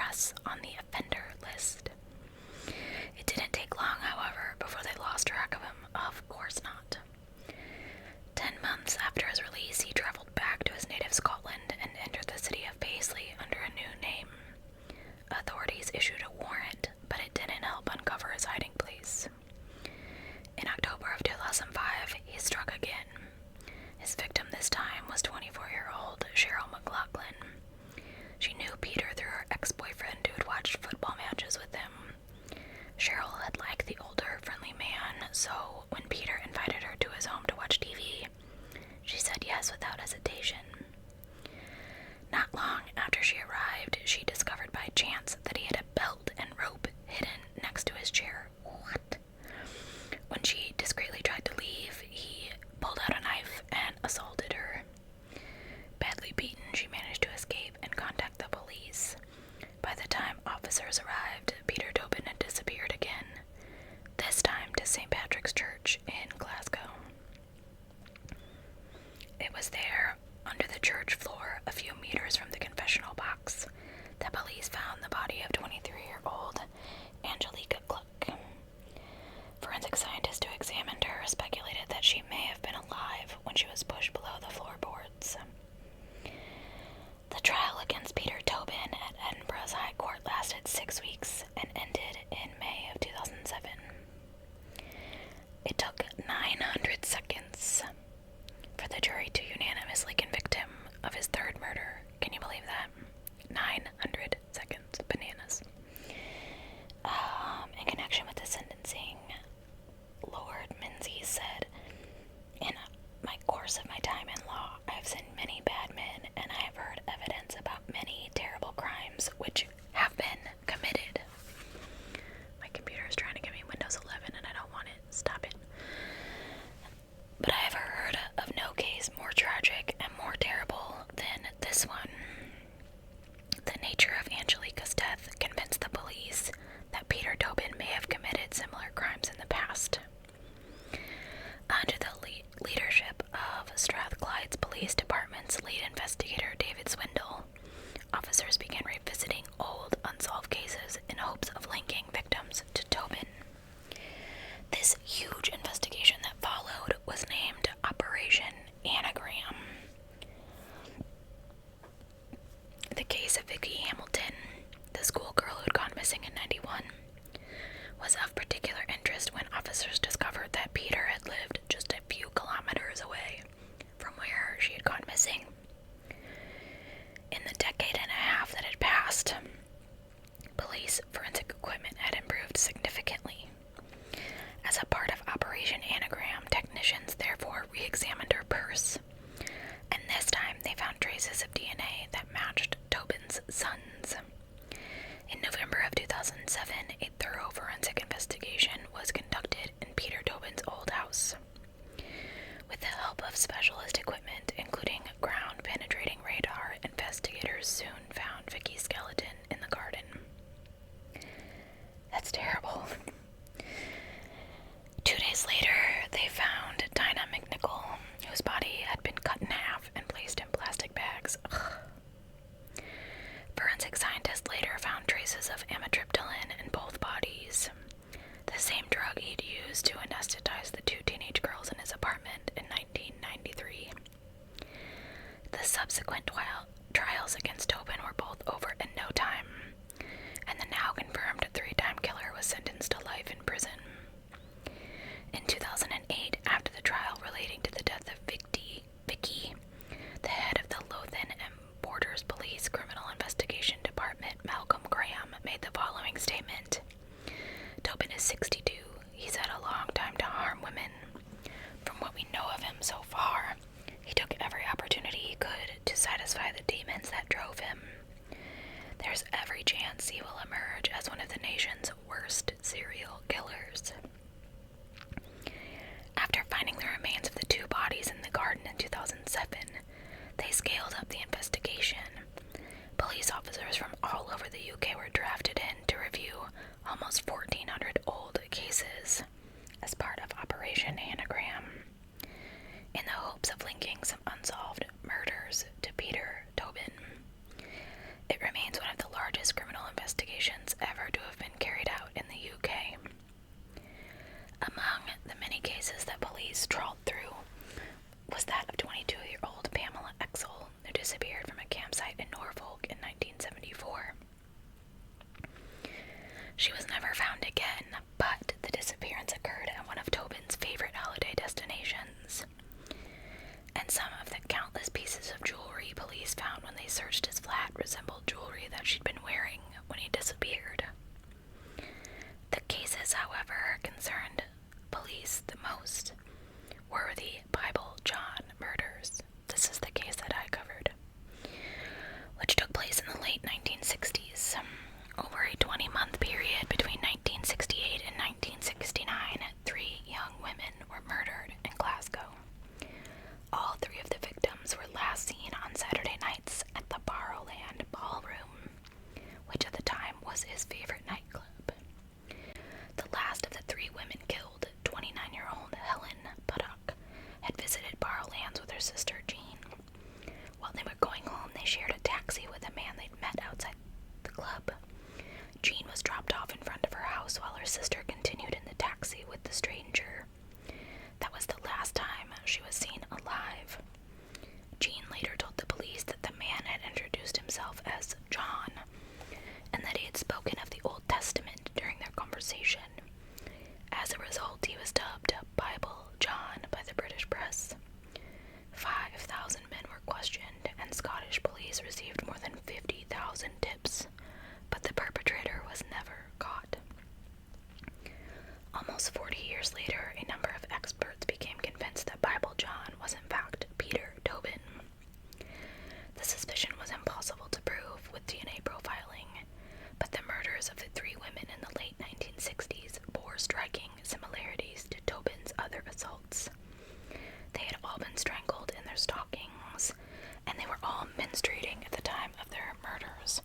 success on the offender list. It didn't take long, however, before they lost track of him. Of course not. 10 months after his release, he traveled back to his native Scotland and entered the city of Paisley under a new name. Authorities issued a warrant, but it didn't help uncover his hiding place. In October of 2005, he struck again. His victim this time was 24-year-old Cheryl McLaughlin. She knew Peter through her ex-boyfriend who had watched football matches with him. Cheryl had liked the older, friendly man, so when Peter invited her to his home to watch TV, she said yes without hesitation. Not long after she arrived, she discovered by chance that he had a belt and rope hidden next to his chair. What? When she discreetly tried to leave, he pulled out a knife and assaulted her. Badly beaten, she managed to escape and contact the police. By the time officers arrived, Peter Tobin had disappeared again, this time to St. Patrick's Church in Glasgow. It was there, under the church floor, a few meters from the confessional box, that police found the body of 23-year-old Angelica Gluck. Forensic scientists who examined her speculated that she may have been alive when she was pushed below the floorboards. The trial against Peter Tobin at Edinburgh's High Court lasted 6 weeks and ended in May of 2007. It took 900 seconds for the jury to unanimously convict him of his third murder. Can you believe that? 900 seconds. Bananas. In connection with the sentencing, Lord Menzies said, "In my course of my time in law, I have seen many bad men, and I have heard evidence about many terrible crimes which have been committed." My computer is trying to give me Windows 11 and I don't want it. Stop it. But I have heard of no case more tragic and more terrible than this one. The nature of Angelica's death convinced the police that Peter Tobin may have committed similar crimes in the past. Under the leadership of Strathclyde's police department's lead investigator David Swindle, officers began revisiting old unsolved cases in hopes of linking victims to Tobin. This huge investigation that followed was named Operation Anagram. The case of Vicky Hamilton, the schoolgirl who'd gone missing in '91, was of particular interest when officers discovered that Peter had lived just a few kilometers away from where she had gone missing. In the decade and a half that had passed, police forensic equipment had improved significantly. As a part of Operation Anagram, technicians therefore re-examined her purse, and this time they found traces of DNA that matched Tobin's son's. In November of 2007, a thorough forensic investigation was conducted in Peter Tobin's old house. With the help of specialist equipment, including ground-penetrating radar, investigators soon found Vicky's skeleton in the garden. That's terrible. 2 days later, they found Dinah McNichol, whose body had been cut in half and placed in plastic bags. Ugh. Forensic scientists later found traces of amitriptyline in both bodies, the same drug he'd used to anesthetize the 2 teenage girls in his apartment in 1993. The subsequent trials against Tobin were both over in no time, and the now confirmed 3-time killer was sentenced to life in prison. In 2008, after the trial relating to the death of Vicky, the head of the Lothian and Borders Police Criminal Investigation Department, Malcolm Graham, made the following statement. "Tobin is 62. He's had a long time to harm women. From what we know of him so far, he took every opportunity he could to satisfy the demons that drove him. There's every chance he will emerge as one of the nation's worst serial killers." After finding the remains of the 2 bodies in the garden in 2007, they scaled up the investigation. Police officers from all over the UK were drafted in to review almost 1,400 old cases as part of Operation Anagram, in the hopes of linking some unsolved murders to Peter Tobin. It remains one of the largest criminal investigations was his favorite nightclub. The last of the 3 women killed, 29-year-old Helen Puttock, had visited Barrowlands with her sister Jean. While they were going home, they shared a taxi with a man they'd met outside the club. Jean was dropped off in front of her house while her sister continued in the taxi with the stranger. That was the last time she was seen alive. Jean later told the police that the man had introduced himself as John, and that he had spoken of the Old Testament during their conversation. As a result, he was dubbed Bible John by the British press. 5,000 men were questioned, and Scottish police received more than 50,000 tips, but the perpetrator was never caught. Almost 40 years later, a number of experts became convinced that Bible John was in fact Peter Tobin. The suspicion was impossible to prove with DNA profiling, but the murders of the 3 women in the late 1960s bore striking similarities to Tobin's other assaults. They had all been strangled in their stockings, and they were all menstruating at the time of their murders,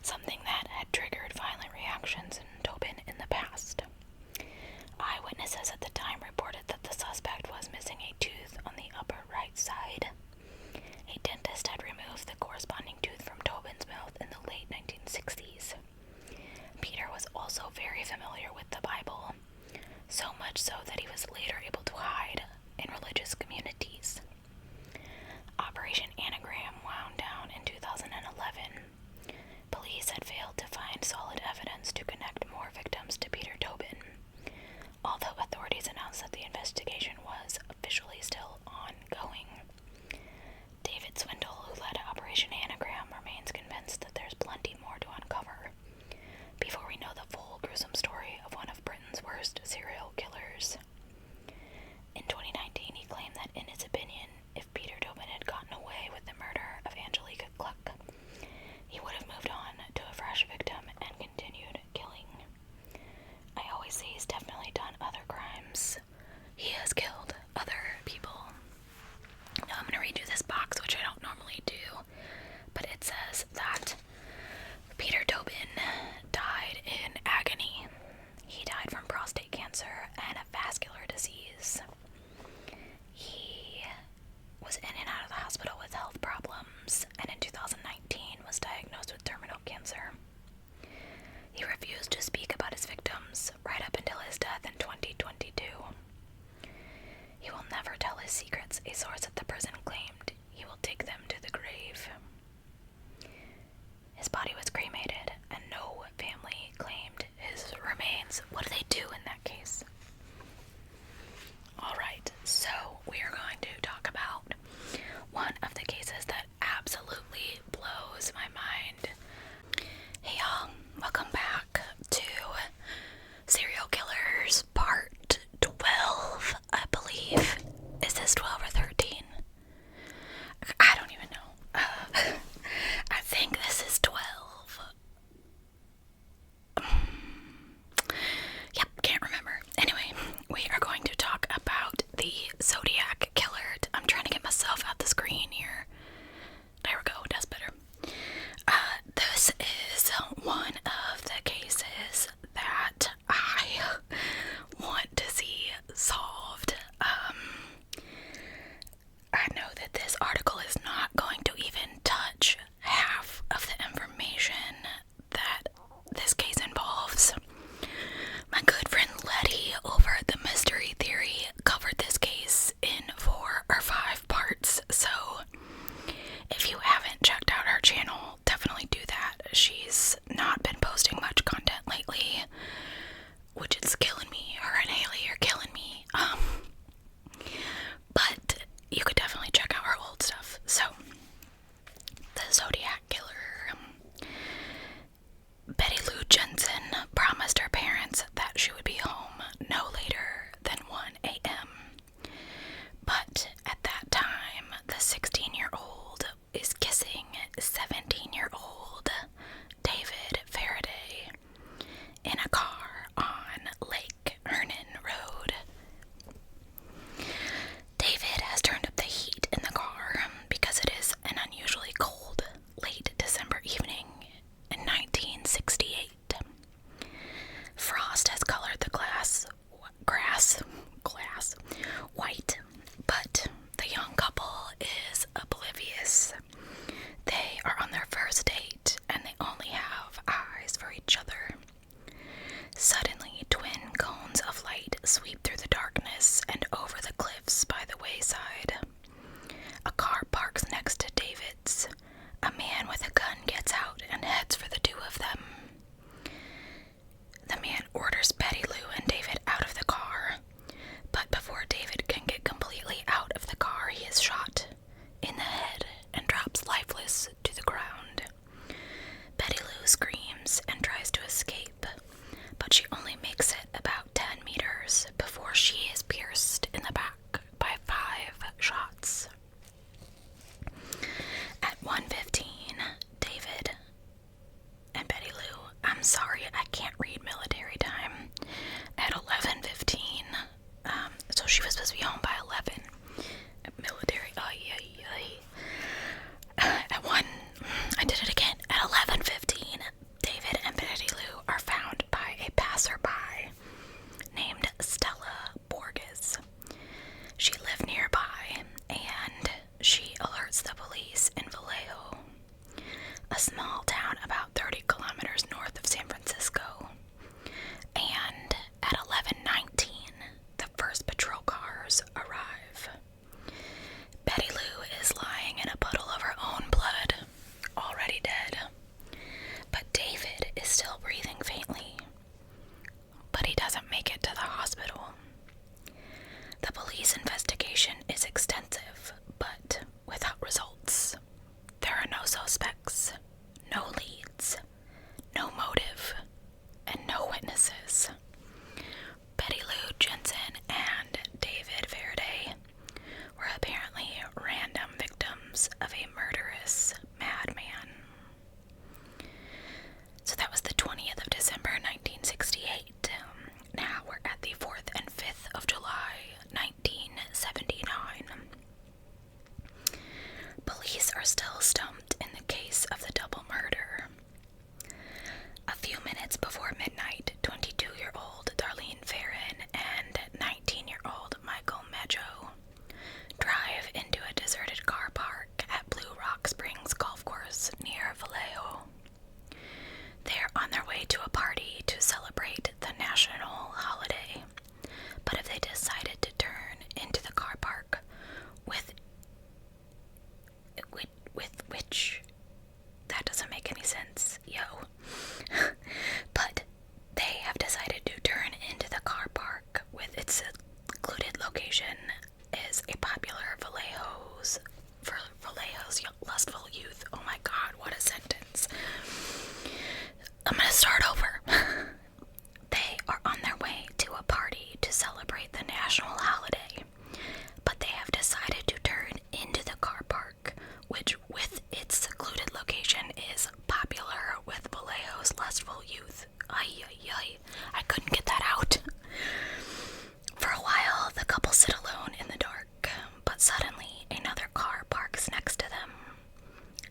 something that had triggered violent reactions in Tobin in the past. Eyewitnesses at the time reported that the suspect was missing a tooth on the upper right side. A dentist had removed the corresponding tooth from Tobin's mouth in the late 1960s. Peter was also very familiar with the Bible, so much so that he was later able to hide in religious communities. Operation Anagram wound down in 2011. Police had failed to find solid evidence to connect more victims to Peter Tobin, although authorities announced that the investigation was officially still ongoing. David Swindle, who led Operation Anagram, remains convinced that there's plenty more to uncover before we know the full gruesome story of one of Britain's worst serial killers. In 2019, he claimed that, in his opinion, if Peter Tobin had gotten away with the murder of Angelica Gluck, he would have moved on to a fresh victim and continued killing. I always say he's definitely done other crimes. He has killed other people. Now I'm going to read you this box, which I don't normally do, but it says that Peter Tobin died in agony. He died from prostate cancer and a vascular disease. He was in and out of the hospital with health problems, and in 2019 was diagnosed with terminal cancer. He refused to speak about his victims right up until his death in 2022. He will never tell his secrets, a source at the prison claimed. He will take them to the grave. His body was cremated, and no family claimed his remains. What do they do in that case? Alright, so we are going to talk about one of the cases that absolutely blows my mind. Hey y'all, welcome back to Serial Killers Part 12, I believe. Is this 12 or 13? I don't even know. I think this is 12. Yep, can't remember. Anyway, we are going to talk about the Zodiac Killer. I'm trying to get myself out the screen here. There we go, that's better. This is one of the cases that I want to see solved. I know that this article is not going to even touch half of the information that this case involves. My good friend Letty over at the Mystery Theory covered this case in 4 or 5 parts, so if you haven't checked out her channel, definitely do that. She's not been posting much content lately, which is killing me. Her and Haylee are killing me. But you could definitely check out her old stuff. So, the Zodiac Killer. Betty Lou Jensen promised her parents that she would be home no later than 1 a.m. But at that time, the 16-year-old is kissing 17-year-old David Faraday in a car can't read military time, at 11:15. So she was supposed to be home by 11. Military, At 1, I did it again. At 11:15, David and Betty Lou are found by a passerby named Stella Borges. She lived nearby, and she alerts the police in Vallejo, a small town about 30 kilometers north of San Francisco. And at 11:19, the first patrol cars arrive. Betty Lou is lying in a puddle of her own blood, already dead. But David is still breathing faintly. But he doesn't make it to the hospital. The police investigation is extensive, but without results. There are no suspects, no leads, no motive, and no witnesses. Betty Lou Jensen and David Faraday were apparently random victims of a murderous madman. So that was the 20th of December, 1968. Now we're at the 4th and 5th of July, 1979. Police are still stumped in the case of the double murder. A few minutes before midnight, 22-year-old Darlene Farron and 19-year-old Michael Maggio drive into a deserted car park at Blue Rock Springs Golf Course near Vallejo. They're on their way to a party to celebrate the national holiday, but if they decided to turn into the car park with which, that doesn't make any sense, but they have decided to turn into the car park with its secluded location is a popular Vallejo's lustful youth. Oh my god, what a sentence. I'm gonna start over. They are on their way to a party to celebrate the national holiday, but they have decided to turn into the car park, which with its secluded location is popular with Vallejo's lustful youth. I couldn't get that out. For a while, the couple sit alone in the dark, but suddenly another car parks next to them.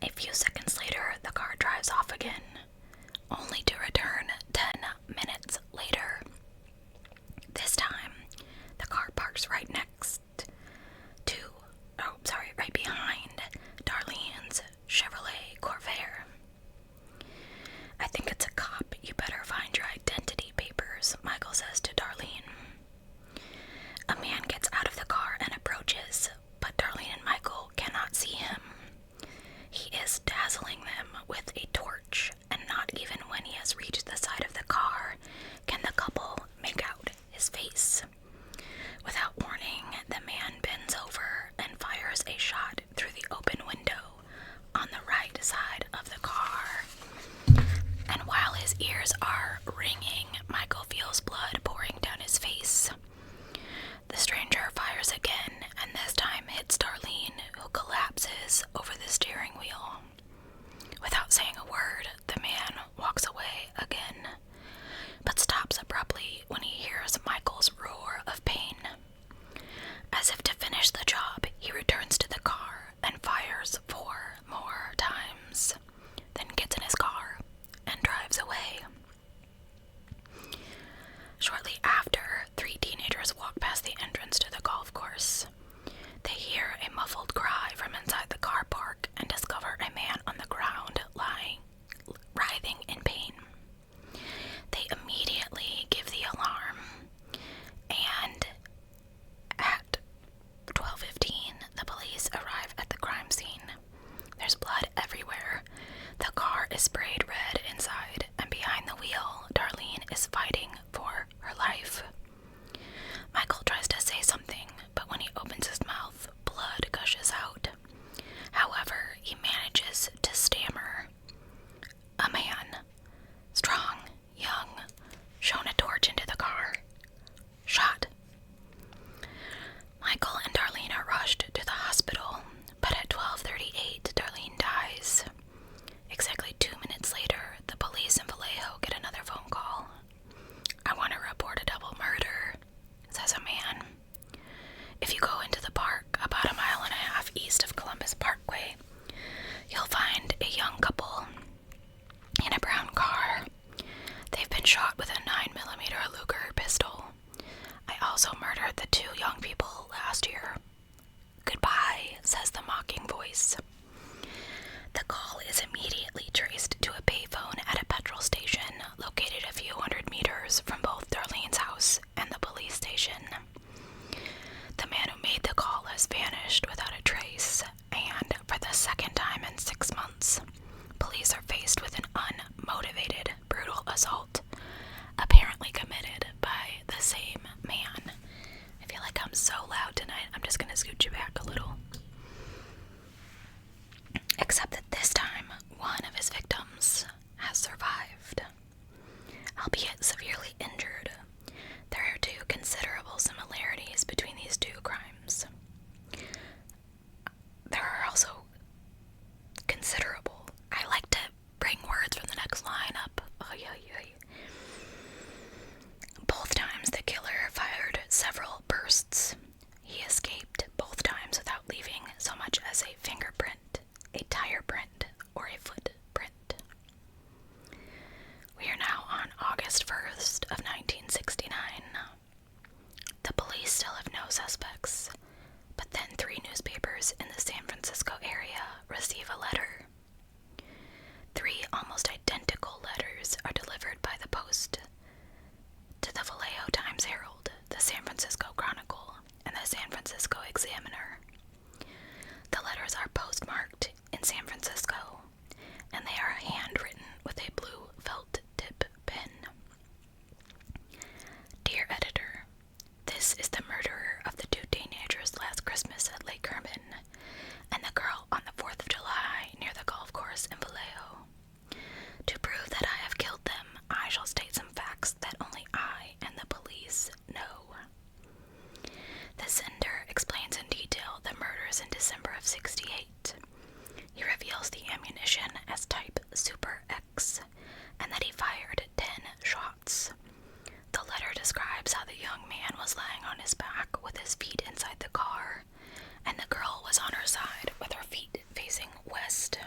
A few seconds later, the car drives off again, only to return 10 minutes later. This time, the car parks right behind Darlene's Chevrolet Corvair. I think it's a cop. You better find your identity papers, Michael says to Darlene. A man gets out of the car and approaches, but Darlene and Michael cannot see him. He is dazzling them with a torch, and not even when he has reached the side of the car can the couple make out his face. Without warning, the man bends over and fires a shot through the open window on the right side of the car. And while his ears are ringing, Michael feels blood pouring down his face. The stranger fires again, and this time hits Darlene, who collapses over the steering wheel. Without saying a word, the man walks away again, but stops abruptly when he hears Michael's roar of pain. As if to finish the job, he returns to the car and fires 4 more times, then gets in his car and drives away. Shortly after, 3 teenagers walk past the entrance to the golf course. They hear a muffled cry from inside the car park and discover a man on the ground writhing in pain. shot with a 9mm Luger pistol. I also murdered the 2 young people last year. Goodbye, says the mocking voice. The call is immediately traced to a payphone at a petrol station located a few hundred meters from both Darlene's house and the police station. The man who made the call has vanished without a trace, and for the second time in 6 months, police are faced with an unmotivated, brutal assault, apparently committed by the same man. I feel like I'm so loud tonight, I'm just gonna scoot you back a little. Except that this time, one of his victims has survived, albeit severely injured. There are 2 considerable similarities between these 2 crimes. There are also considerable. I like to bring words from the next line up. Both times the killer fired several bursts. He escaped both times without leaving so much as a fingerprint, a tire print, or a footprint. We are now on August 1st of 1969. The police still have no suspects, but then 3 newspapers in the San Francisco area receive a letter. 3 almost identical letters are delivered by the post to the Vallejo Times-Herald, the San Francisco Chronicle, and the San Francisco Examiner. The letters are postmarked in San Francisco, and they are handwritten with a blue felt tip pen. Dear Editor, this is the murderer of the 2 teenagers last Christmas at Lake Herman, and the girl on the 4th of July near the golf course in Vallejo. To prove that I have killed them, I shall state some facts that only I and the police know. The sender explains in detail the murders in December of '68. He reveals the ammunition as type Super X, and that he fired 10 shots. The letter describes how the young man was lying on his back with his feet inside the car, and the girl was on her side with her feet facing west.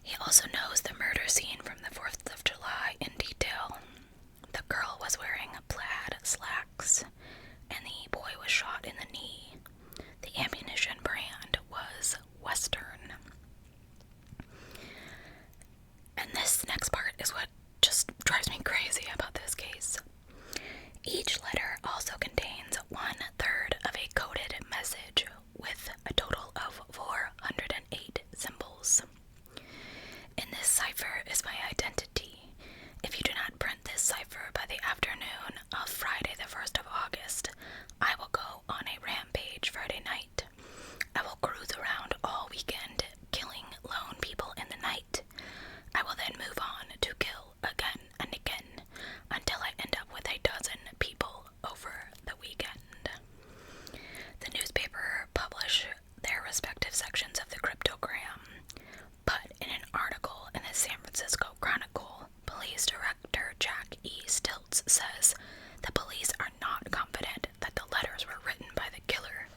He also knows the murder scene from the 4th of July in detail. The girl was wearing plaid slacks, and the boy was shot in the knee. The ammunition brand was Western. And this next part is what just drives me crazy about this case. Each letter also contains 1/3 of a coded message with a total of 408 symbols. In this cipher is my identity. If you do not print this cipher by the afternoon of Friday the 1st of August, I will go on a rampage Friday night. I will cruise around all weekend, killing lone people in the night. I will then move on to kill again and again, until I end up with a dozen people over the weekend. The newspaper publish their respective sections of the cryptogram, but in an article in the San Francisco Chronicle, Police Director Jack E. Stilts says the police are not confident that the letters were written by the killer.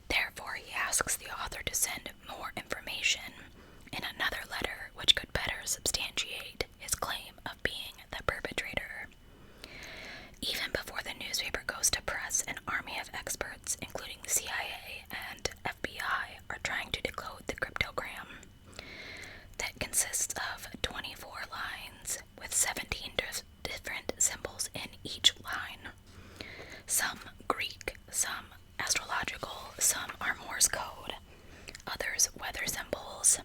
Therefore, he asks the author to send more information in another letter which could better substantiate his claim of being the perpetrator. Even before the newspaper goes to press, an army of experts, including the CIA and FBI, are trying to decode the cryptogram that consists of 24 lines with 17 different symbols in each line. Some Greek, some astrological, some are Morse code, others weather symbols,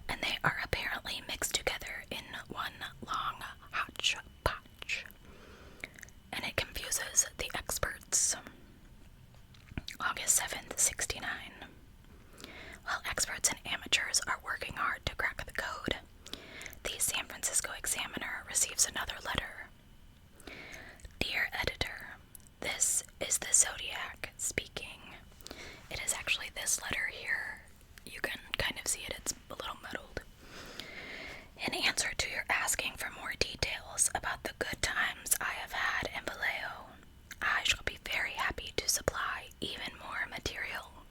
and they are apparently mixed together in one long hodgepodge, and it confuses the experts. August 7th, '69. While experts and amateurs are working hard to crack the code, the San Francisco Examiner receives another letter. Dear Editor, this is the Zodiac speaking. It is actually this letter here. You can kind of see it, it's a little muddled. In answer to your asking for more details about the good times I have had in Vallejo, I shall be very happy to supply even more material.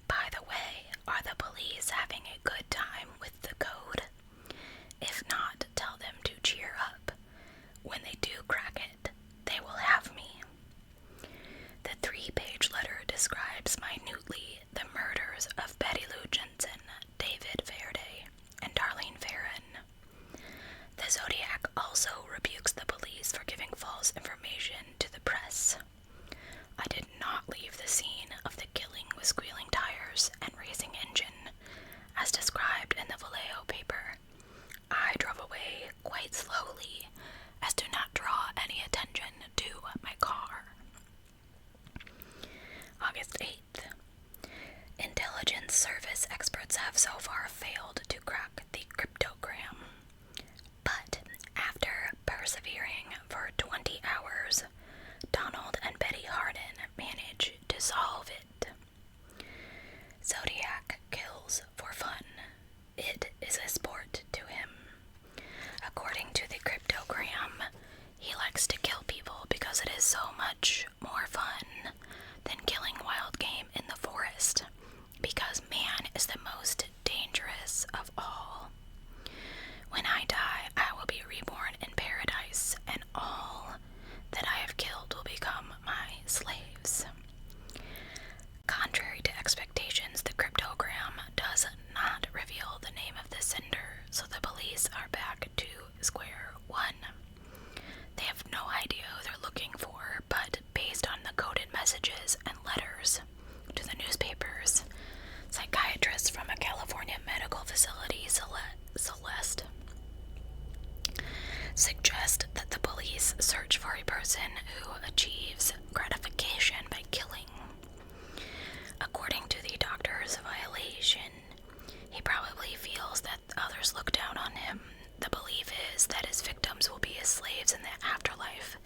By the way, are the police having a good time with the code? If not, tell them to cheer when they do crack it, they will have me. The 3-page letter describes minutely the murders of Betty Lou Jensen, David Verde, and Darlene Farron. The Zodiac also rebukes the police for giving false information to the press. I did not leave the scene of the killing with squealing tires and racing engine, as described in the Vallejo paper. I drove away quite slowly, as to not draw any attention to my car. August 8th. Intelligence service experts have so far failed to crack the cryptogram. But after persevering for 20 hours, Donald and Betty Hardin managed to solve it. Zodiac kills for fun. It is a sport to him. According to the cryptogram, he likes to kill people because it is so much more fun than killing wild game in the forest, because man is the most dangerous of all. When I die, I will be reborn in paradise, and all that I have killed will become my slaves. Contrary to expectations, the cryptogram does not reveal the name of the sender, so the police are back to square one. They have no idea who they're looking for, but based on the coded messages and letters to the newspapers, psychiatrists from a California medical facility, Celeste, suggest that the police search for a person who achieves gratification by killing. According to the doctor's violation, he probably feels that others look down on him. The belief is that his victims will be his slaves in the afterlife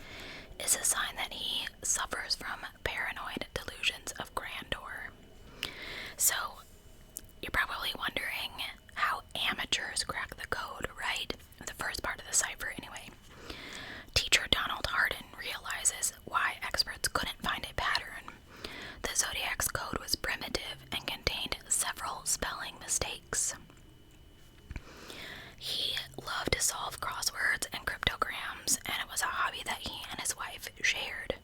is a sign that he suffers from paranoid delusions of grandeur. So, you're probably wondering how amateurs crack the code, right? The first part of the cipher, anyway. Teacher Donald Hardin realizes why experts couldn't find a pattern. The Zodiac's code was primitive and contained several spelling mistakes. He loved to solve crosswords and cryptograms, and it was a hobby that he and his wife shared.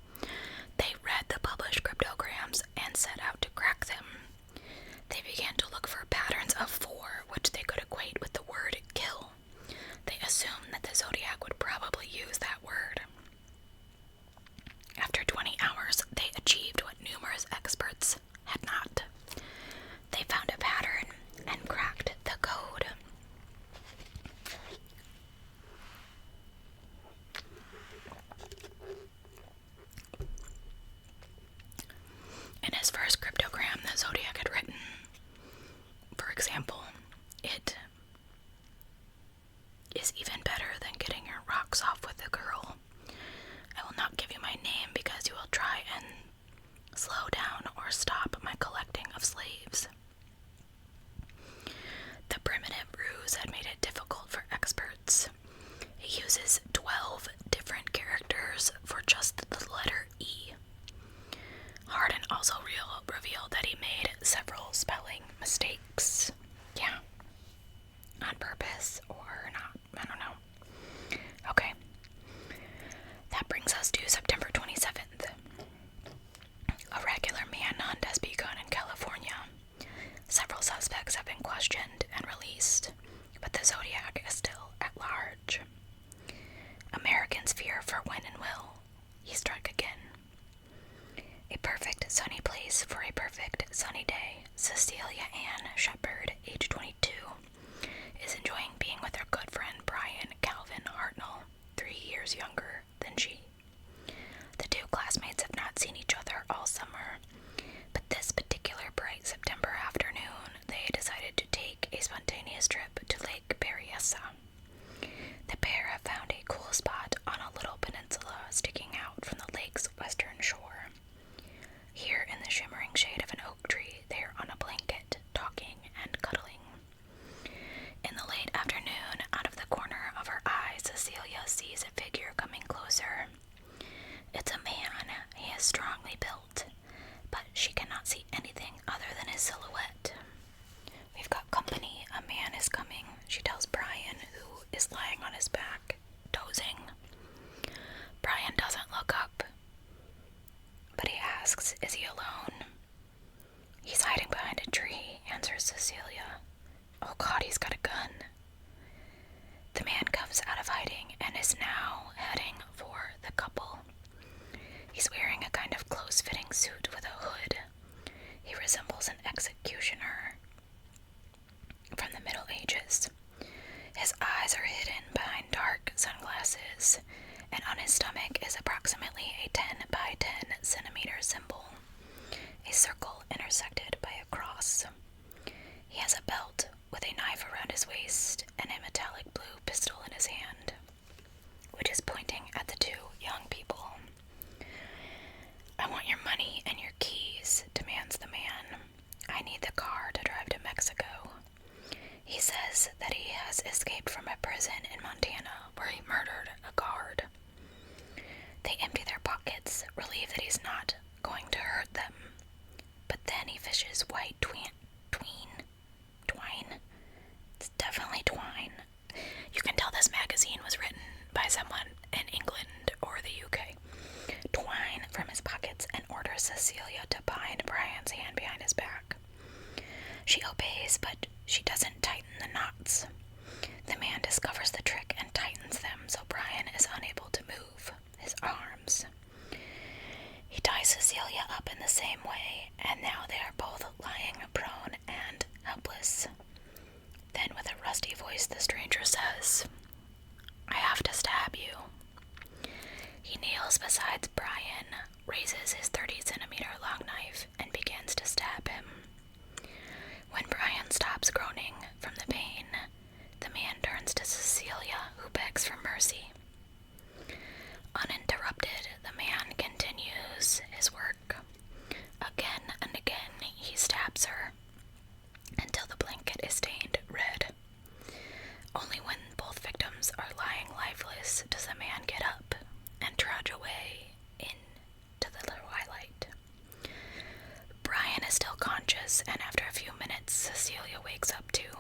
They read the published cryptograms and set out to crack them. They began to look for patterns of 4, which they could equate with the word kill. They assumed that the Zodiac would probably use that word. After 20 hours, they achieved what numerous experts had not. They found a pattern and cracked the code. In his first cryptogram, the Zodiac had written, for example, it is even better than getting your rocks off with a girl. I will not give you my name because you will try and slow down or stop my collecting of slaves. The primitive ruse had made it difficult for experts. He uses 12 different characters for just the letter E. Hardin also revealed that he made several spelling mistakes. Yeah. On purpose or not. I don't know. Okay. That brings us to September 27th. A regular manhunt has begun in California. Several suspects have been questioned and released, but the Zodiac is still at large. Americans fear for when and will he strike again. A perfect sunny place for a perfect sunny day. Cecilia Ann Shepard, age 22, is enjoying being with her good friend Brian Calvin Hartnell, 3 years younger than she. The two classmates have not seen each other all summer, but this particular bright September afternoon, they decided to take a spontaneous trip to Lake Berryessa. The pair have found a cool spot on a little peninsula sticking out from the lake's western shore. Here in the shimmering shade of an oak tree, they are on a blanket, talking and cuddling. In the late afternoon, out of the corner of her eye, Cecilia sees a figure coming closer. It's a man. He is strongly built, but she cannot see anything other than his silhouette. We've got company. A man is coming, she tells Brian, who is lying on his back, dozing. eyes, and on his stomach is approximately a 10 by 10 centimeter symbol, a circle intersected by a cross. He has a belt with a knife around his waist and a metallic blue pistol in his hand, which is pointing at the two young people. "I want your money and your keys," demands the man. "I need the car to drive to Mexico." He says that he has escaped from a prison in Montana where he murdered a guard. They empty their pockets, relieved that he's not going to hurt them. But then he fishes white twine. It's definitely twine. You can tell this magazine was written by someone in England or the UK. Twine from his pockets and orders Cecilia to bind Brian's hand behind his back. She obeys, but she doesn't tighten the knots. The man discovers the trick and tightens them so Brian is unable to move his arms. He ties Cecilia up in the same way, and now they are both lying prone and helpless. Then with a rusty voice the stranger says, "I have to stab you." He kneels beside Brian, raises his 30-centimeter long knife, and begins to stab him. When Brian stops groaning from the pain, the man turns to Cecilia, who begs for mercy. Uninterrupted, the man continues his work. Again and again he stabs her, until the blanket is stained red. Only when both victims are lying lifeless does the man get up and trudge away into the twilight. Brian is still conscious, and after a few minutes, Cecilia wakes up too.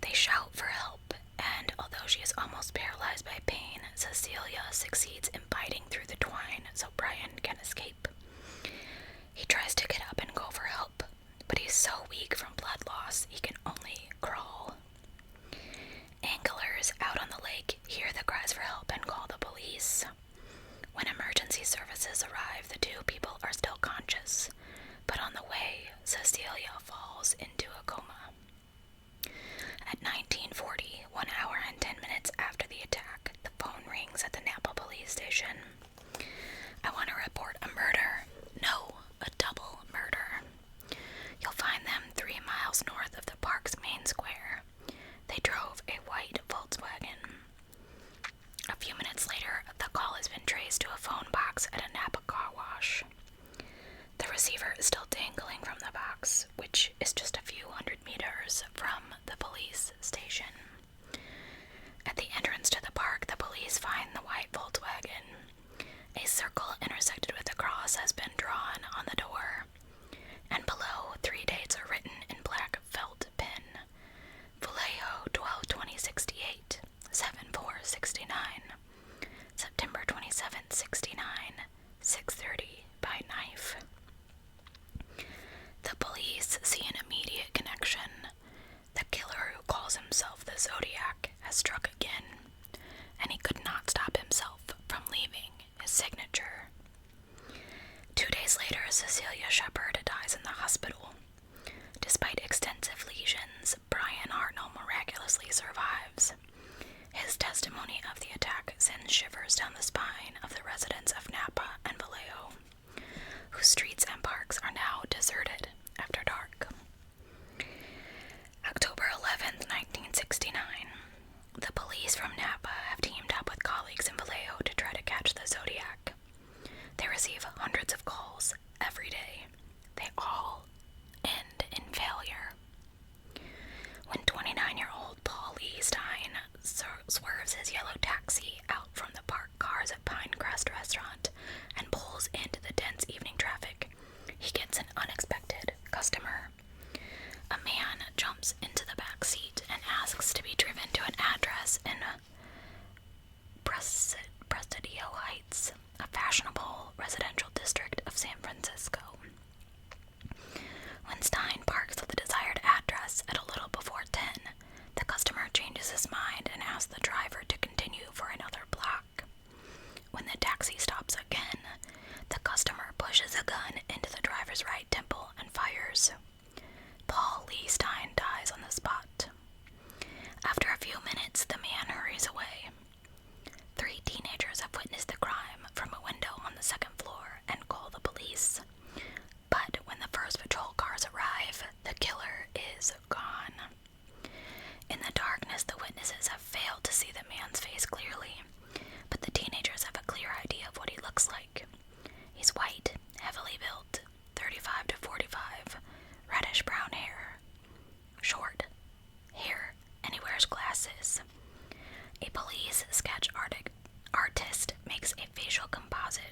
They shout for help, and although she is almost paralyzed by pain, Cecilia succeeds in biting through the twine so Brian can escape. He tries to get up and go for help, but he's so weak from blood loss he can only crawl. Anglers out on the lake hear the cries for help and call the police. When emergency services arrive, the two people are still conscious, but on the way, Cecilia falls into a coma. At 19:40, 1 hour and 10 minutes after the attack, the phone rings at the Napa police station. "I want to report a murder." "No, a double murder. You'll find them 3 miles north of the park's main square. They drove a white Volkswagen." A few minutes later, the call has been traced to a phone box at a Napa car wash. The receiver is still dangling from the box, which is just a few hundred meters from the police station. At the entrance to the park, the police find the white Volkswagen. A circle intersected with a cross has been drawn on the door, and below 3 dates are written in black felt pen: Vallejo 12/20/68, 7/4/69, September 27/69, 6:30 by knife. The police see an immediate connection. The killer, who calls himself the Zodiac, has struck again, and he could not stop himself from leaving his signature. 2 days later, Cecilia Shepard dies in the hospital. Despite extensive lesions, Brian Hartnell miraculously survives. His testimony of the attack sends shivers down the spine of the residents of Napa and Vallejo, whose streets and parks are now deserted after dark. October 11th, 1969. The police from Napa have teamed up with colleagues in Vallejo to try to catch the Zodiac. They receive hundreds of calls every day. They all end in failure. When 29-year-old Paul E. Stein swerves his yellow taxi out from the parked cars at Pinecrest Restaurant and pulls into the dense evening traffic, he gets an unexpected customer. A man jumps into the back seat and asks to be driven to an address in Presidio Heights, a fashionable residential district of San Francisco. When Stein parks at the desired address at a little before 10, the customer changes his mind and asks the driver to continue for another block. When the taxi stops again, the customer pushes a gun into the driver's right temple and fires. Paul Lee Stein dies on the spot. After a few minutes, the man hurries A police sketch artist makes a facial composite,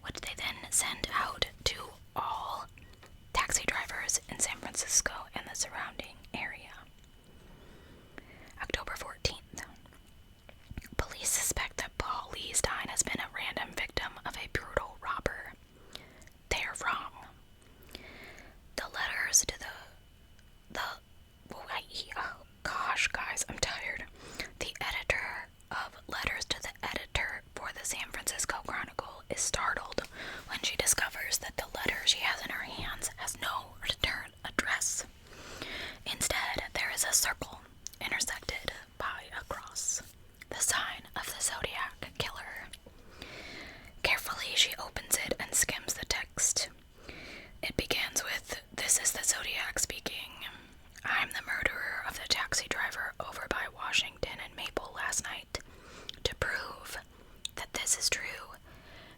which they then send out to all taxi drivers in San Francisco and the surrounding area. October 14th. Police suspect that Paul Lee Stein has been a random victim of a brutal robber. They're wrong. The letters to oh gosh, guys, I'm tired. The editor of Letters to the Editor for the San Francisco Chronicle is startled when she discovers that the letter she has in her hands has no return address. Instead, there is a circle intersected by a cross, the sign of the Zodiac Killer. Carefully, she opens it and skims the text. It begins with, "This is the Zodiac speaking. I'm the murderer of the taxi driver over by Washington and Maple last night. To prove that this is true,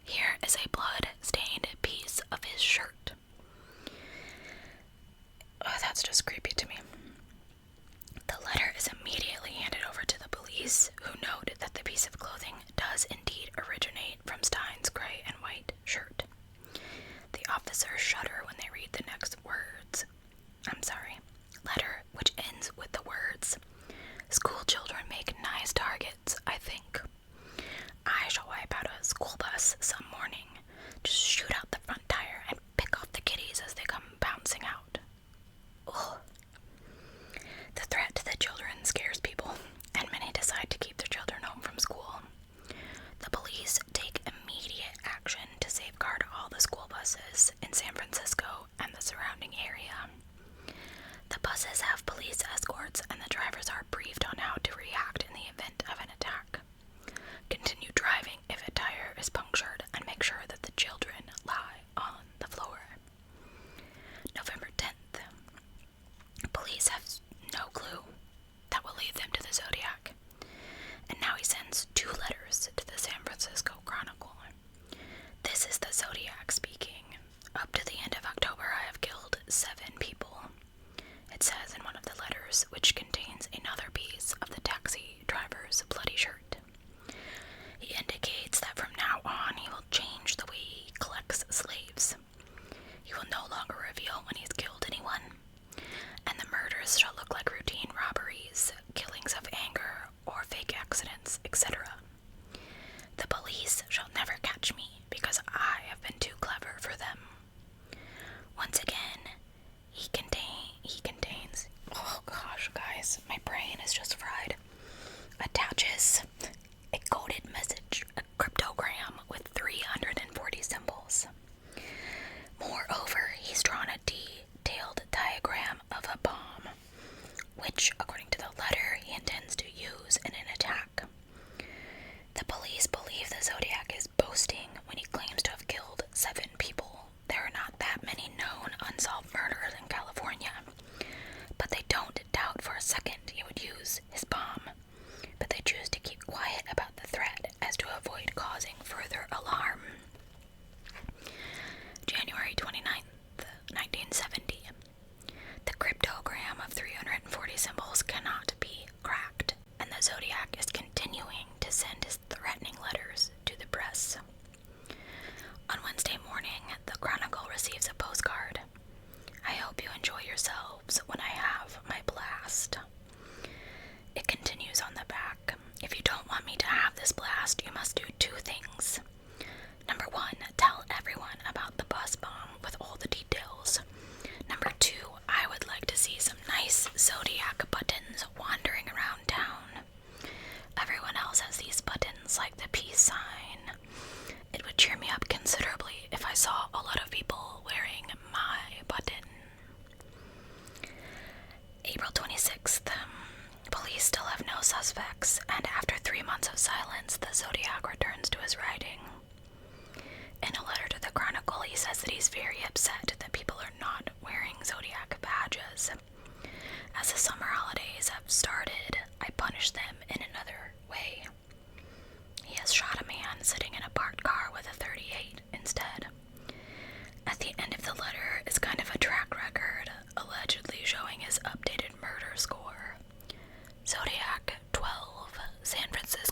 here is a blood-stained piece of his shirt." Oh, that's just creepy to me. The letter is immediately handed over to the police, who note that the piece of clothing does indeed originate from Stein's gray and white shirt. The officers shudder when they read the next letter, which ends with the words, "School children make nice targets, I think. I shall wipe out a school bus some morning, just shoot out the front tire and pick off the kiddies as they come bouncing out." Ugh. The threat to the children scares people, and many decide to keep their children home from school. The police take immediate action to safeguard all the school buses in San Francisco and the surrounding area. The buses have police escorts, and the drivers are briefed on how to react in the event of an attack. Continue driving if a tire is punctured, and make sure that the children lie on the floor. November 10th. Police have no clue that will lead them to the Zodiac, and now he sends 2 letters to the San Francisco Chronicle. "This is the Zodiac speaking. Up to the end of October, I have killed 7 people. It says in one of the letters, which contains another piece of the taxi driver's bloody shirt. He indicates that from now on he will change the way he collects slaves. He will no longer reveal when he's killed anyone, and the murders shall look like routine robberies, killings of anger, or fake accidents, etc. The police shall never catch me because I have been too clever for them. Once again, he contains, oh gosh, guys, my brain is just fried, attaches a coded message, a cryptogram with 340 symbols. Moreover, he's drawn a detailed diagram of a bomb, which, according to the letter, he intends to use in an attack. The police believe the Zodiac is boasting when he claims to have killed 7 people. There are not that many known unsolved murders in California, but they don't doubt for a second he would use his bomb. But they choose to keep quiet about the threat as to avoid causing further alarm. January 29th, 1970. The cryptogram of 340 symbols cannot be cracked, and the Zodiac is continuing to send his threatening letters to the press. On Wednesday morning, the Chronicle receives a postcard. "I hope you enjoy yourselves when I have my blast." It continues on the back. "If you don't want me to have this blast, you must do 2 things. Number 1, tell everyone about the bus bomb with all the details. Number 2, I would like to see some nice Zodiac buttons wandering around town. Everyone else has these buttons like the peace sign. It would cheer me up considerably if I saw a lot of people wearing my button." April 26th. Police still have no suspects, and after 3 months of silence, the Zodiac returns to his writing. In a letter to the Chronicle, he says that he's very upset that people are not wearing Zodiac badges. "As the summer holidays have started, I punish them in another way." He has shot a man sitting in a parked car with a .38 instead. At the end of the letter is kind of a track record, allegedly showing his updated murder score. Zodiac 12, San Francisco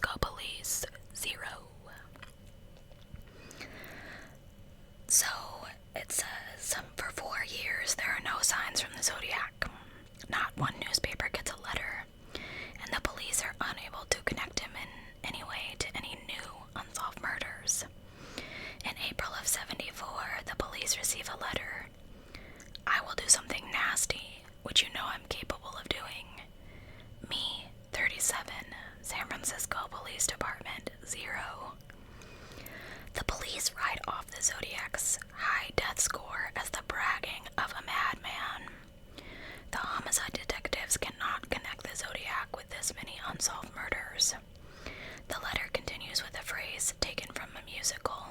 Department 0. The police write off the Zodiac's high death score as the bragging of a madman. The homicide detectives cannot connect the Zodiac with this many unsolved murders. The letter continues with a phrase taken from a musical.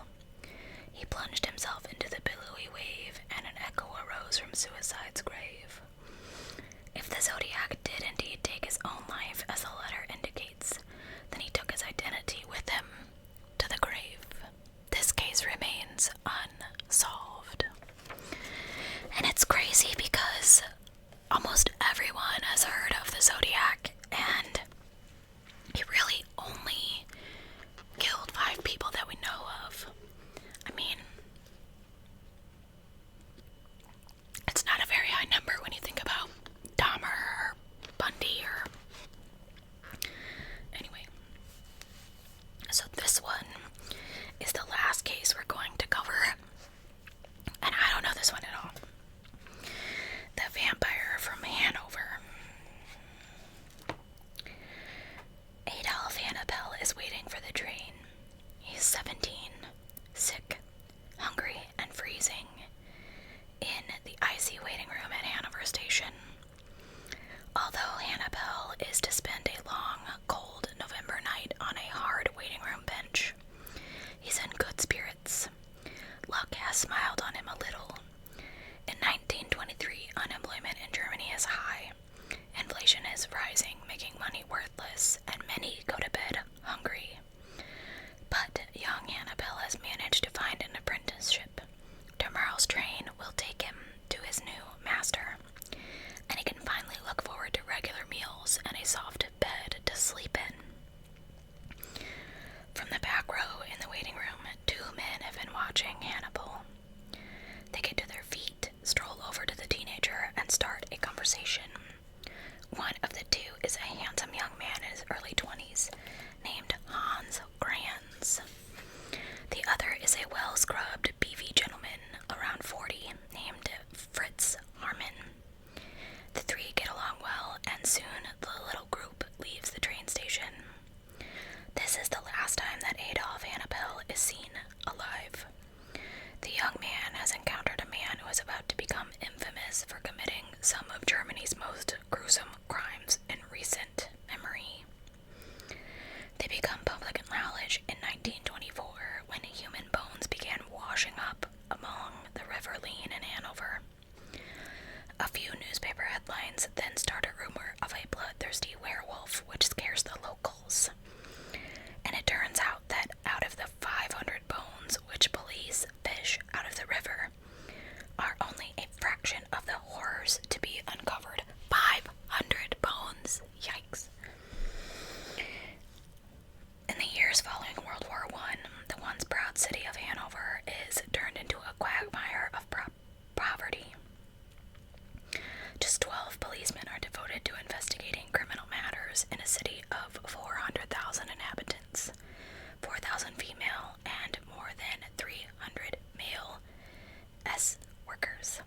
He plunged himself into the billowy wave, and an echo arose from suicide's grave. If the Zodiac did indeed take his own life, as the letter indicates, then he took his identity with him to the grave. This case remains unsolved. And it's crazy because almost everyone has heard of the Zodiac, and he really only killed 5 people that we know of. I mean, it's not a very high number when you think about Dahmer or Bundy or... Anyway. So this one is the last case we're going to cover. And I don't know this one at all. The vampire from Hanover. Adolf Annabelle is waiting for the train. He's 17, sick, hungry, and freezing in the icy waiting room at Hanover Station. Although Annabelle is to spend a long, cold November night on a hard waiting room bench, he's in good spirits. Luck has smiled on him a little. In 1923, unemployment in Germany is high. Inflation is rising, making money worthless, and many go to bed hungry. But young Annabelle has managed to find an apprenticeship. Tomorrow's train will take him to his new master, and he can finally look forward to regular meals and a soft bed to sleep in. From the back row in the waiting room, 2 men have been watching Hannibal. They get to their feet, stroll over to the teenager, and start a conversation. One of the 2 is a handsome young man in his early 20s, named Hans Granz. The other is a well-scrubbed, beefy gentleman, around 40, named Fritz Harman. The 3 get along well, and soon the little group leaves the train station. This is the last time that Adolf Annabelle is seen alive. The young man has encountered a man who is about to become infamous for committing some of Germany's most gruesome crimes in recent memory. They become public knowledge in 1924 when human bones began washing up along the River Lynne in Hanover. A few newspaper headlines then start a rumor of a bloodthirsty werewolf which scares the locals. And it turns out that out of the 500 bones which police fish out of the river are only a fraction of the horrors to be uncovered. 500 bones! Yikes. In the years following World War I, the once proud city of Hanover is turned into a quagmire of poverty. Just 12 policemen are devoted to investigating criminal matters in a city of 400,000 inhabitants, 4,000 female, and more than 300 male workers.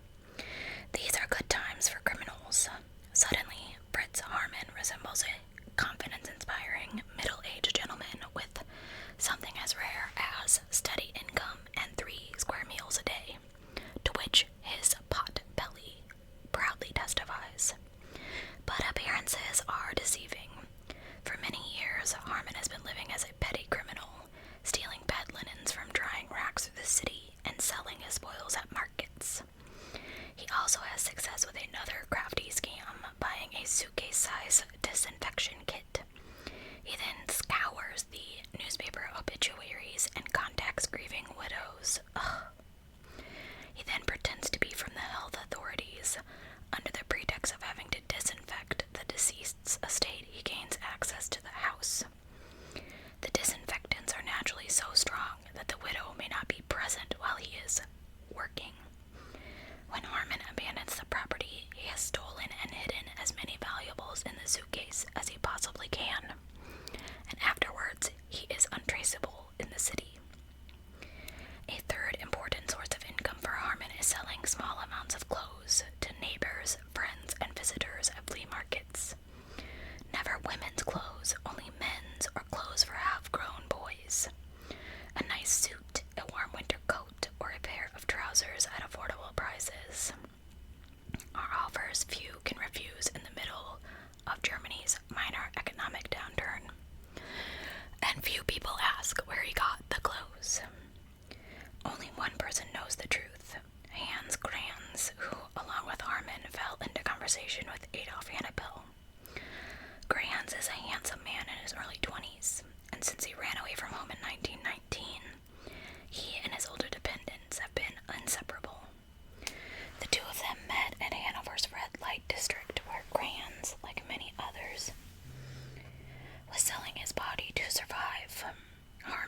These are good times for criminals. Suddenly, Fritz Harman resembles a confidence-inspiring, middle-aged gentleman with something as rare as steady income and 3 square meals a day, to which his pot belly proudly testifies. But appearances are deceiving. For many years, Harman has been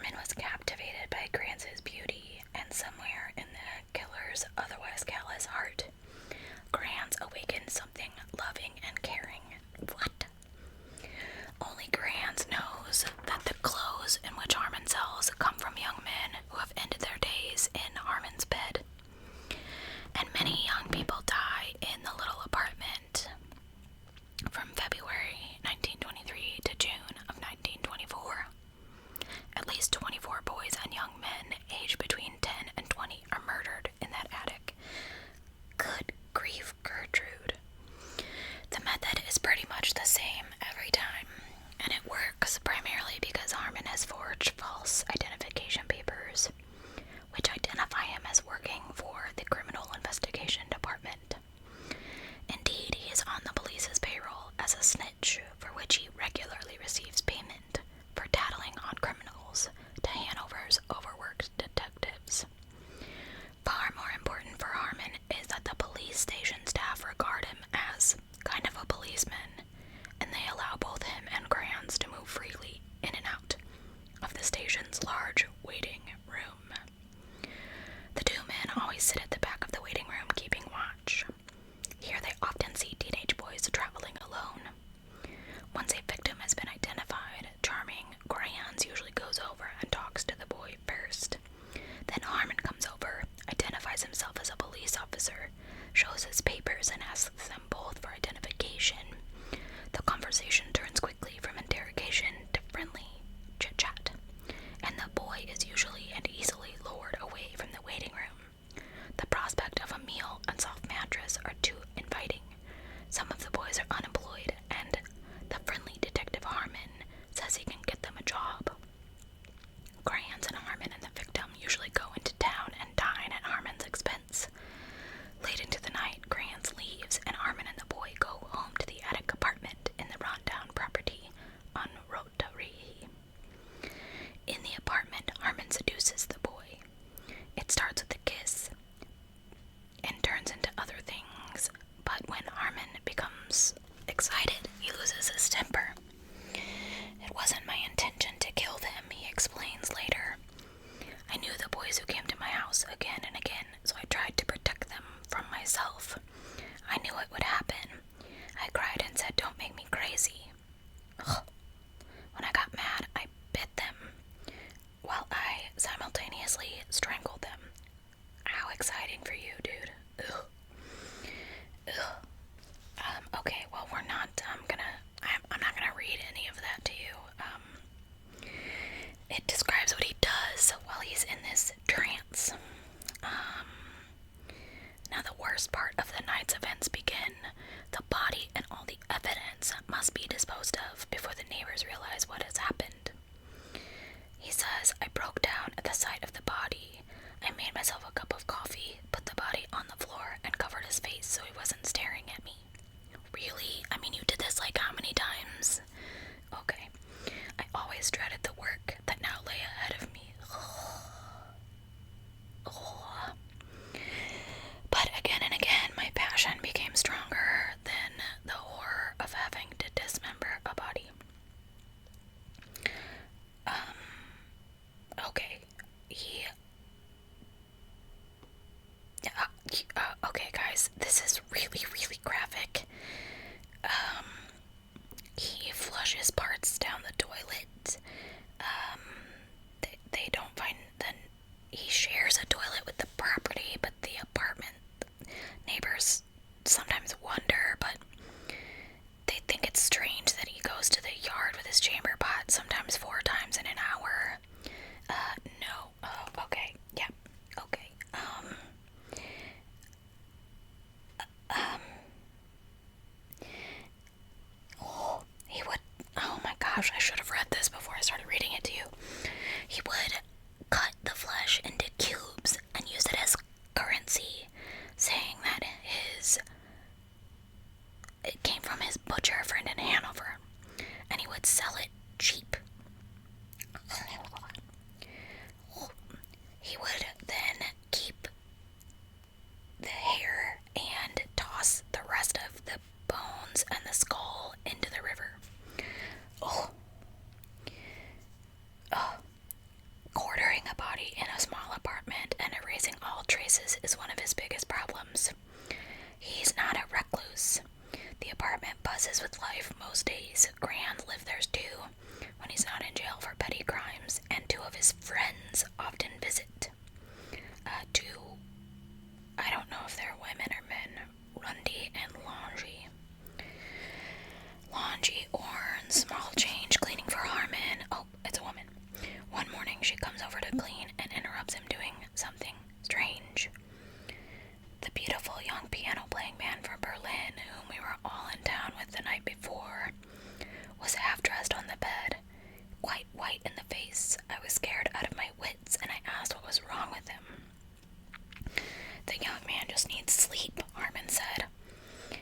Harmon was captivated by Grance's beauty, and somewhere in the killer's otherwise callous heart, Grance awakened something loving and caring. What? Only Grance knows that the clothes in which Harmon sells come from young men who have ended their days in Harmon's bed. And many young people die in the little apartment from February 1923 to June of 1924. At least 24 boys and young men aged between 10 and 20 are murdered in that attic. Good grief, Gertrude. The method is pretty much the same every time, and it works primarily because Harmon has forged false identification papers, which identify him as working for the Criminal Investigation Department. Indeed, he is on the police's payroll as a snitch, for which he regularly receives payment for tattling on criminals to Hanover's overworked detectives. Far more important for Harmon is that the police station staff regard him as kind of a policeman, and they allow both him and Grance to move freely in and out of the station's large waiting room. The two men always sit at the back of the waiting room keeping watch. Here they often see teenage boys traveling alone. Once a victim has been identified, charming Grance usually goes over and talks to the boy first. Then Harmon comes over, identifies himself as a police officer, shows his papers, and asks them both for identification. The conversation turns quickly from interrogation to friendly chit-chat, and the boy is usually and easily lured away from the waiting room. The prospect of a meal and soft mattress are too inviting. Some of the boys are unemployed, and the friendly detective Harmon says he can get them a job. Grance and Harmon and the victim usually go into town and dine at Harmon's expense. Late into the night, Grance leaves, and Harmon and the boy go home to the attic apartment in the rundown property on Rotary. In the apartment, Harmon seduces the boy. It starts with a kiss and turns into other things, but when Harmon becomes excited, he loses his temper. It wasn't my intention to kill them, he explains later. I knew the boys who came to my house again and again, so I tried to protect them from myself. I knew it would happen. I cried and said, "Don't make me crazy." Ugh. When I got mad, I bit them, while I simultaneously strangled them. How exciting for you, dude. Ugh. Ugh. Okay, well, I'm not gonna read any of that to you. It describes what he does while he's in this trance. Now the worst part of the night's events begin. The body and all the evidence must be disposed of before the neighbors realize what has happened. He says, "I broke down at the sight of the body. I made myself a cup of coffee, put the body on the floor, and covered his face so he wasn't staring at me." Really? I mean, you did this like how many times? Okay. I always dreaded the work that now lay his friends often visit. Two, I don't know if they're women or men, Rundy and Longy. Longy earns small change cleaning for Harmon. Oh, it's a woman. One morning she comes over to clean and interrupts him doing something strange. The beautiful young piano-playing man from Berlin, whom we were all in town with the night before, was half-dressed on the bed, quite white in the face. I was scared out of my wits, and I asked what was wrong with him. The young man just needs sleep, Harmon said.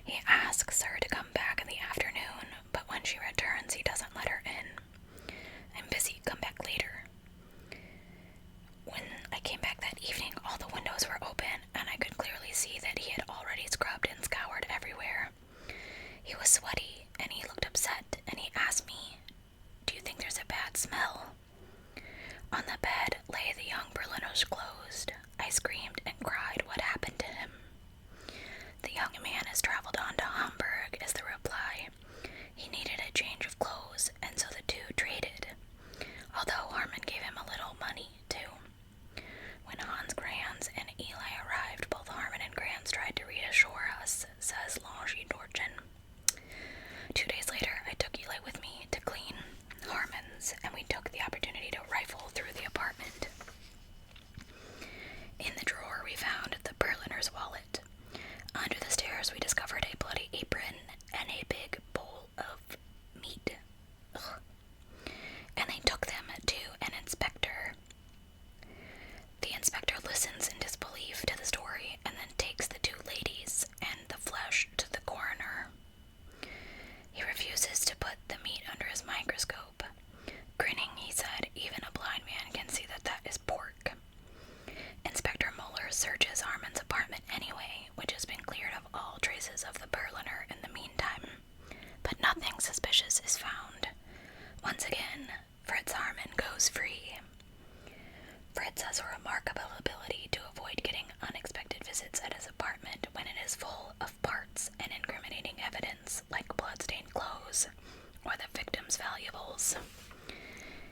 He asks her to come back in the afternoon, but when she returns, he doesn't let her in. I'm busy, come back later. When I came back that evening, all the windows were open, and I could clearly see that he had already scrubbed and scoured everywhere. He was sweaty, and he looked upset, and he asked me, "Do you think there's a bad smell?" On the bed lay the young Berliner's clothes. I screamed and cried. What happened to him? The young man has traveled on to Hamburg, is the reply. He needed a change of clothes, and so the two traded. Although Harmon gave him a little money, too. When Hans Granz and Eli arrived, both Harmon and Granz tried to reassure us, says Longy Dorchen. 2 days later, I took Eli with me to clean Harmon's, and we took the opportunity to rifle through the apartment. In the drawer, we found the Berliner's wallet. Under the stairs, we discovered a bloody apron and a big bowl of meat. Ugh. And they took them to an inspector. The inspector listens in disbelief to the story and then takes the two ladies and the flesh to the coroner. He refuses to put the meat under his microscope. Grinning, he said, even a blind man can see that that is pork. Inspector Mueller searches Harmon's apartment anyway, which has been cleared of all traces of the Berliner in the meantime. But nothing suspicious is found. Once again, Fritz Harmon goes free. Fritz has a remarkable ability to avoid getting unexpected visits at his apartment when it is full of parts and incriminating evidence like bloodstained clothes or the victim's valuables.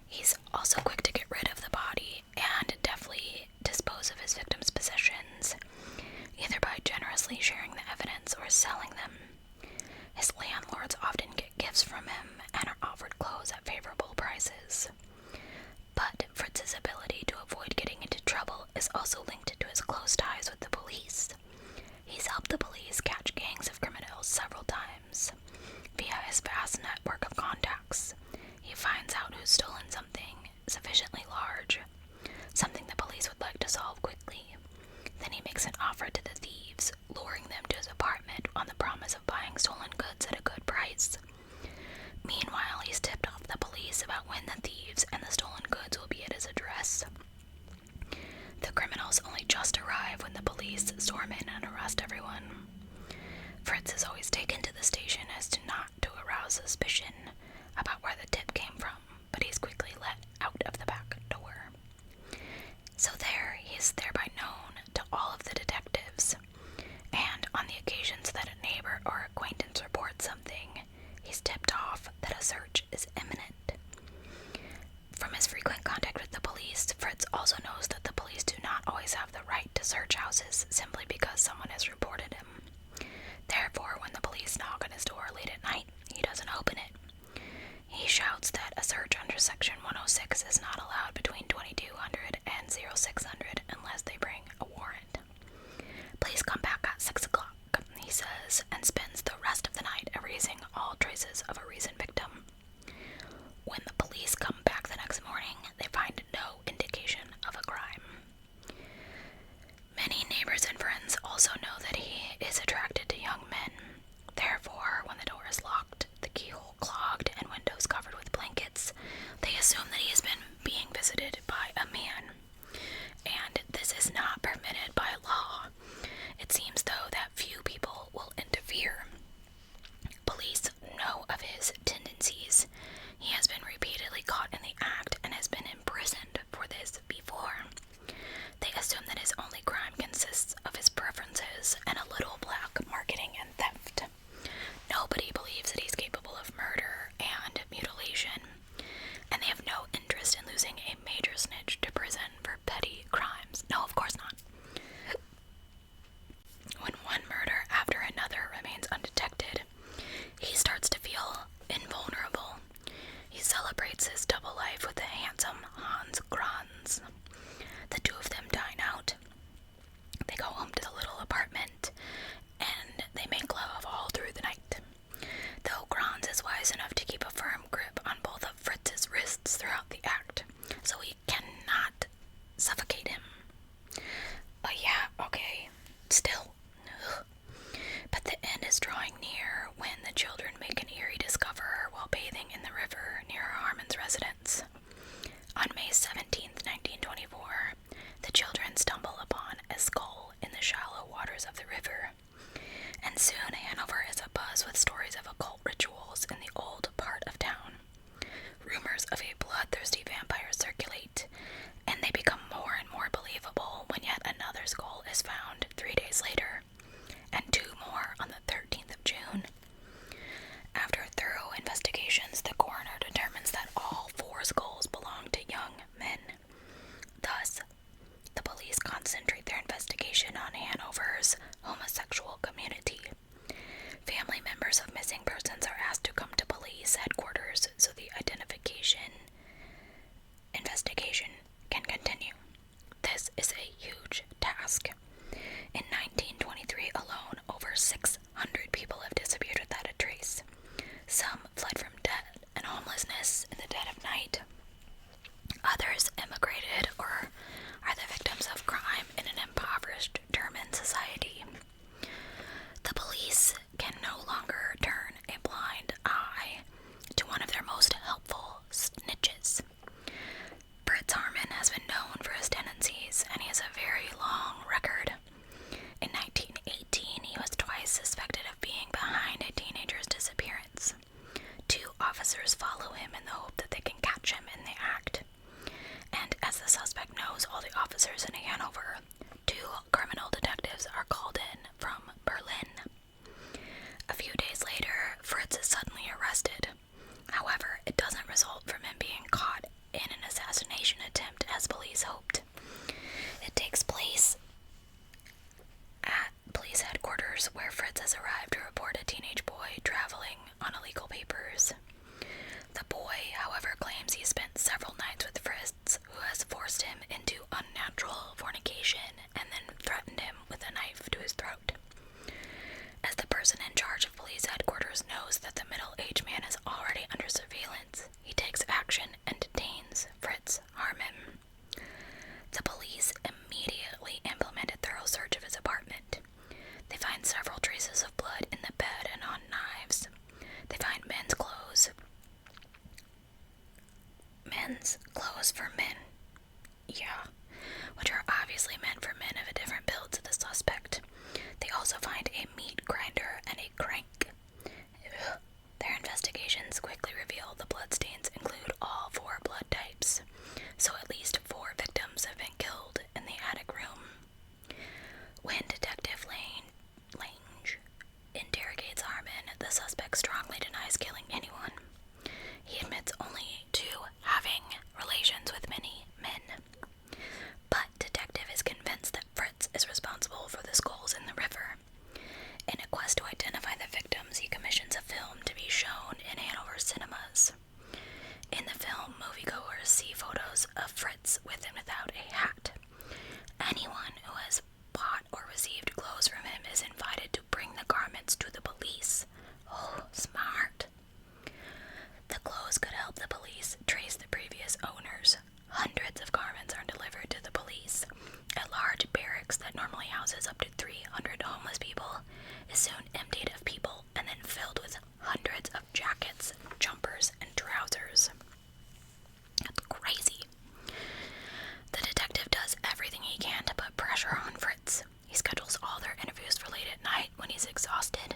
He's also quick to get rid of the body and deftly dispose of his victim's possessions, either by generously sharing the evidence or selling them. His landlords often get gifts from him and are offered clothes at favorable prices. But Fritz's ability to avoid getting into trouble is also linked to his close ties with the police. He's helped the police catch gangs of criminals several times. Via his vast network of contacts, he finds out who's stolen something sufficiently large, something the police would like to solve quickly. Then he makes an offer to the thieves, luring them to his apartment on the promise of buying stolen goods at a good price. Meanwhile, he's tipped off the police about when the thieves and the stolen goods will be at his address. The criminals only just arrive when the police storm in and arrest everyone. Fritz is always taken to the station as to not to arouse suspicion about where the tip came from, but he's quickly let out of the back door. So there, he is thereby known to all of the detectives, and on the occasions that a neighbor or acquaintance reports something, he's tipped off that a search is imminent. From his frequent contact with the police, Fritz also knows that the police do not always have the right to search houses simply because someone has reported him. Therefore, when the police knock on his door late at night, he doesn't open it. He shouts that a search under Section 106 is not allowed between 2200 and 0600 unless they bring a warrant. Please come back at 6 o'clock, he says, and spends the rest of the night erasing all traces of a recent victim. When the police come back the next morning, they find no indication of a crime. Many neighbors and friends also know that he is attracted to young men. Therefore, when the door is locked, the keyhole clogged, and windows covered with blankets, they assume that he has been being visited by a man. And this is not permitted by law. It seems, though, that few people will interfere. Police know of his tendencies. He has been repeatedly caught in the act and has been imprisoned for this before. They assume that his only crime consists of his preferences and a little black marketing and theft. Nobody believes that he's capable of murder and mutilation, and they have no interest On May 17th, 1924, the children stumble upon a skull in the shallow waters of the river, and soon Hanover is abuzz with stories of occult rituals in the old part of town. Rumors of a bloodthirsty vampire circulate, and they become more and more believable when yet another skull is found 3 days later, and 2 more on the 13th of June. After thorough investigations, the coroner determines that all 4 skulls belong to young men. Thus, the police concentrate their investigation on Hanover's homosexual community. Family members of missing persons are asked to come to police headquarters so the investigation can continue. This is a huge task. In 1923 alone, over 600 people have disappeared without a trace. Some fled from debt and homelessness in the dead of night. Others immigrated or are the victims of crime in an impoverished German society. The police can no longer turn a blind eye to one of their most helpful snitches. Fritz Harmon has been known for his tendencies, and he has a very long record. In 1918, he was twice suspected of being behind a teenager's disappearance. 2 officers follow him in the hope that they can catch him in the act. And as the suspect knows all the officers in Hanover, 2 criminal detectives are called in from Berlin. A few days later, Fritz is suddenly arrested. However, it doesn't result from him being caught in an assassination attempt as police hoped. It takes place at police headquarters, where Fritz has arrived to report a teenage boy traveling on illegal papers. The boy, however, claims he spent several nights with Fritz, who has forced him into unnatural fornication and then threatened him with a knife to his throat. As the person in charge of police headquarters knows that the middle-aged man is already under surveillance, he takes action and detains Fritz Harmon. The police immediately implement a thorough search of his apartment. They find several traces of blood in the bed and on knives. They find men's clothes for men. Yeah, which are obviously meant for men of a different build to the suspect. They also find a meat grinder and a crank. Their investigations quickly reveal the bloodstains include all 4 blood types, so at least 4 victims have been killed in the attic room. When Detective Lange interrogates Harmon, the suspect strongly denies killing anyone. He admits only to having relations with many men. But Detective is convinced that Fritz is responsible for the skulls in the river. In a quest to identify the victims, he commissions a film to be shown in Hanover cinemas. In the film, moviegoers see photos of Fritz with and without a hat. Anyone who has bought or received clothes from him is invited to bring the garments to the police. Oh, smart. The clothes could help the police trace the previous owners. Hundreds of garments are delivered to the police. A large barracks that normally houses up to 300 homeless people is soon emptied of people and then filled with hundreds of jackets, jumpers, and trousers. That's crazy. The detective does everything he can to put pressure on Fritz. He schedules all their interviews for late at night when he's exhausted.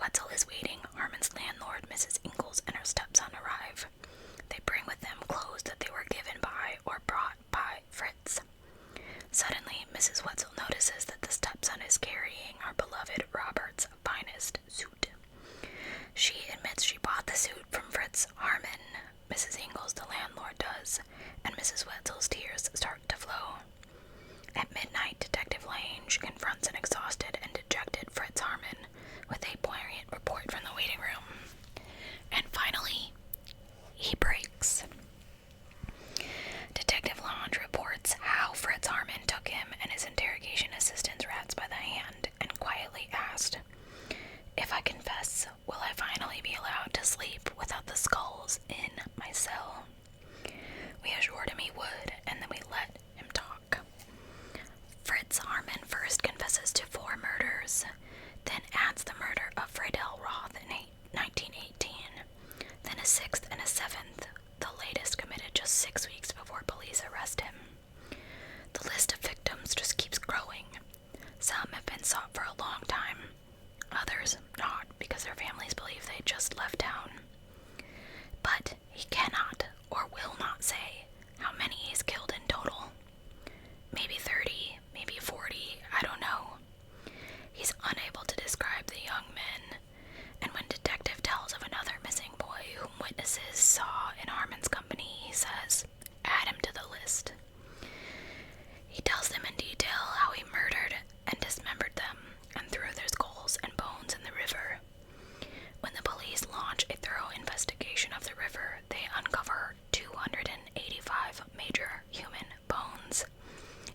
Wetzel is waiting, Harmon's landlord, Mrs. Ingalls, and her stepson arrive. They bring with them clothes that they were given by or brought by Fritz. Suddenly, Mrs. Wetzel notices that the stepson is carrying our beloved Robert's finest suit. She admits she bought the suit from Fritz Harmon. Mrs. Ingalls, the landlord, does, and Mrs. Wetzel's tears start to flow. At midnight, Detective Lange confronts an exhausted and dejected Fritz Harmon with a poignant report from the waiting room. And finally, he breaks. Detective Lange reports how Fritz Harmon took him and his interrogation assistant's rats by the hand and quietly asked, "If I confess, will I finally be allowed to sleep without the skulls in my cell?" We assured him he would, and then we let him talk. Fritz Harmon first confesses to 4 murders, then adds the murder of Friedel Roth in 1918, then a 6th and a 7th, the latest committed just 6 weeks before police arrest him. The list of victims just keeps growing. Some have been sought for a long time, others not because their families believe they just left town. But he cannot or will not say how many he's killed in total. Maybe 30, maybe 40, I don't know. He's unable to describe the young men, and when Detective tells of another missing boy whom witnesses saw in Harmon's company, he says, "Add him to the list." He tells them in detail how he murdered and dismembered them and threw their skulls and bones in the river. When the police launch a thorough investigation of the river, they uncover 285 major human bones,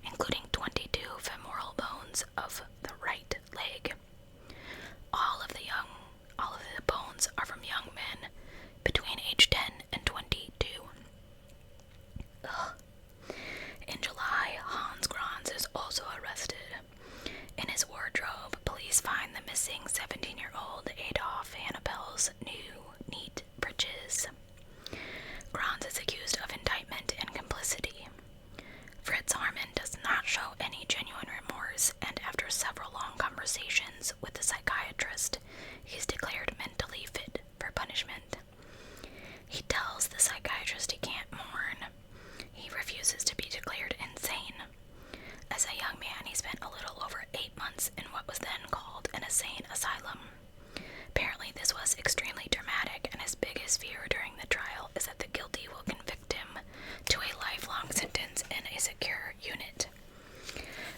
including 22 femoral bones of the right leg. All of the bones are from young men between age 10 and 22. Ugh. In July, Hans Grans is also arrested. In his wardrobe, police find the missing 17-year-old Adolf Hannibal's new, neat breeches. Grans is accused of indictment and complicity. Fritz Harmon does not show any genuine remorse, and after several long conversations with the psychiatrist, he's declared mentally fit for punishment. He tells the psychiatrist he can't mourn. He refuses to be declared insane. As a young man, he spent a little over 8 months in what was then called an insane asylum. Apparently, this was extremely dramatic, and his biggest fear during the trial is that the guilty will convict him to a lifelong sentence in a secure unit.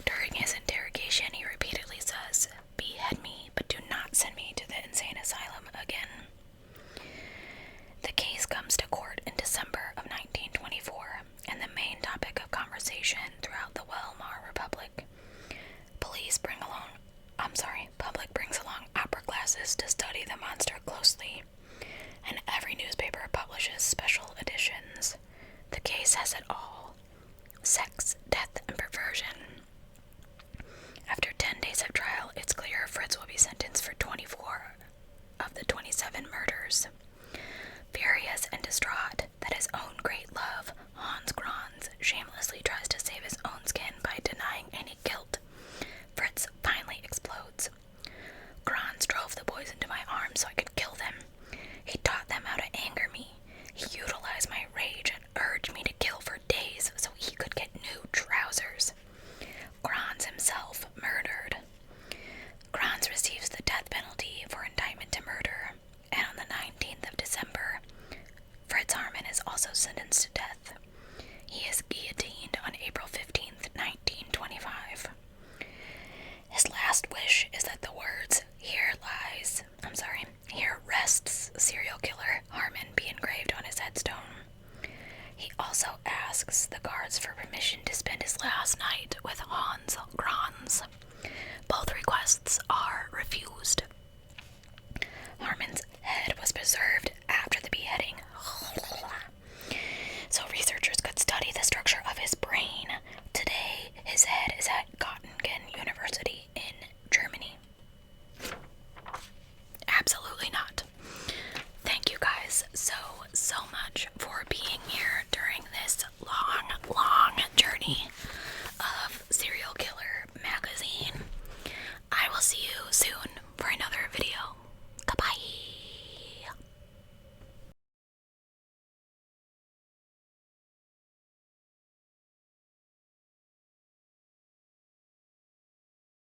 During his interrogation, he repeatedly says, "Behead me, but do not send me to the insane asylum again." The case comes to court in December of 1924, and the main topic of conversation throughout the Weimar Republic. Public brings along opera classes to study the monster closely, and every newspaper publishes special editions. The case has it all: sex, death, and perversion. After 10 days of trial, it's clear Fritz will be sentenced for 24 of the 27 murders. Furious and distraught that his own great love, Hans Grans, shamelessly tries to save his own skin by denying any guilt, Fritz finally explodes. Grans drove the boys into my arms so I could kill them. He taught them how to anger me. He utilized my rage and urged me to kill for days so he could get new trousers. Grans himself murdered. Grans receives the death penalty for indictment to murder, and on the 19th of December, Fritz Harmon is also sentenced to death. He is guillotined on April 15th, 1925. His last wish is that the words, "Here rests serial killer Harmon," be engraved on his headstone. He also asks the guards for permission to spend his last night with Hans Grans. Both requests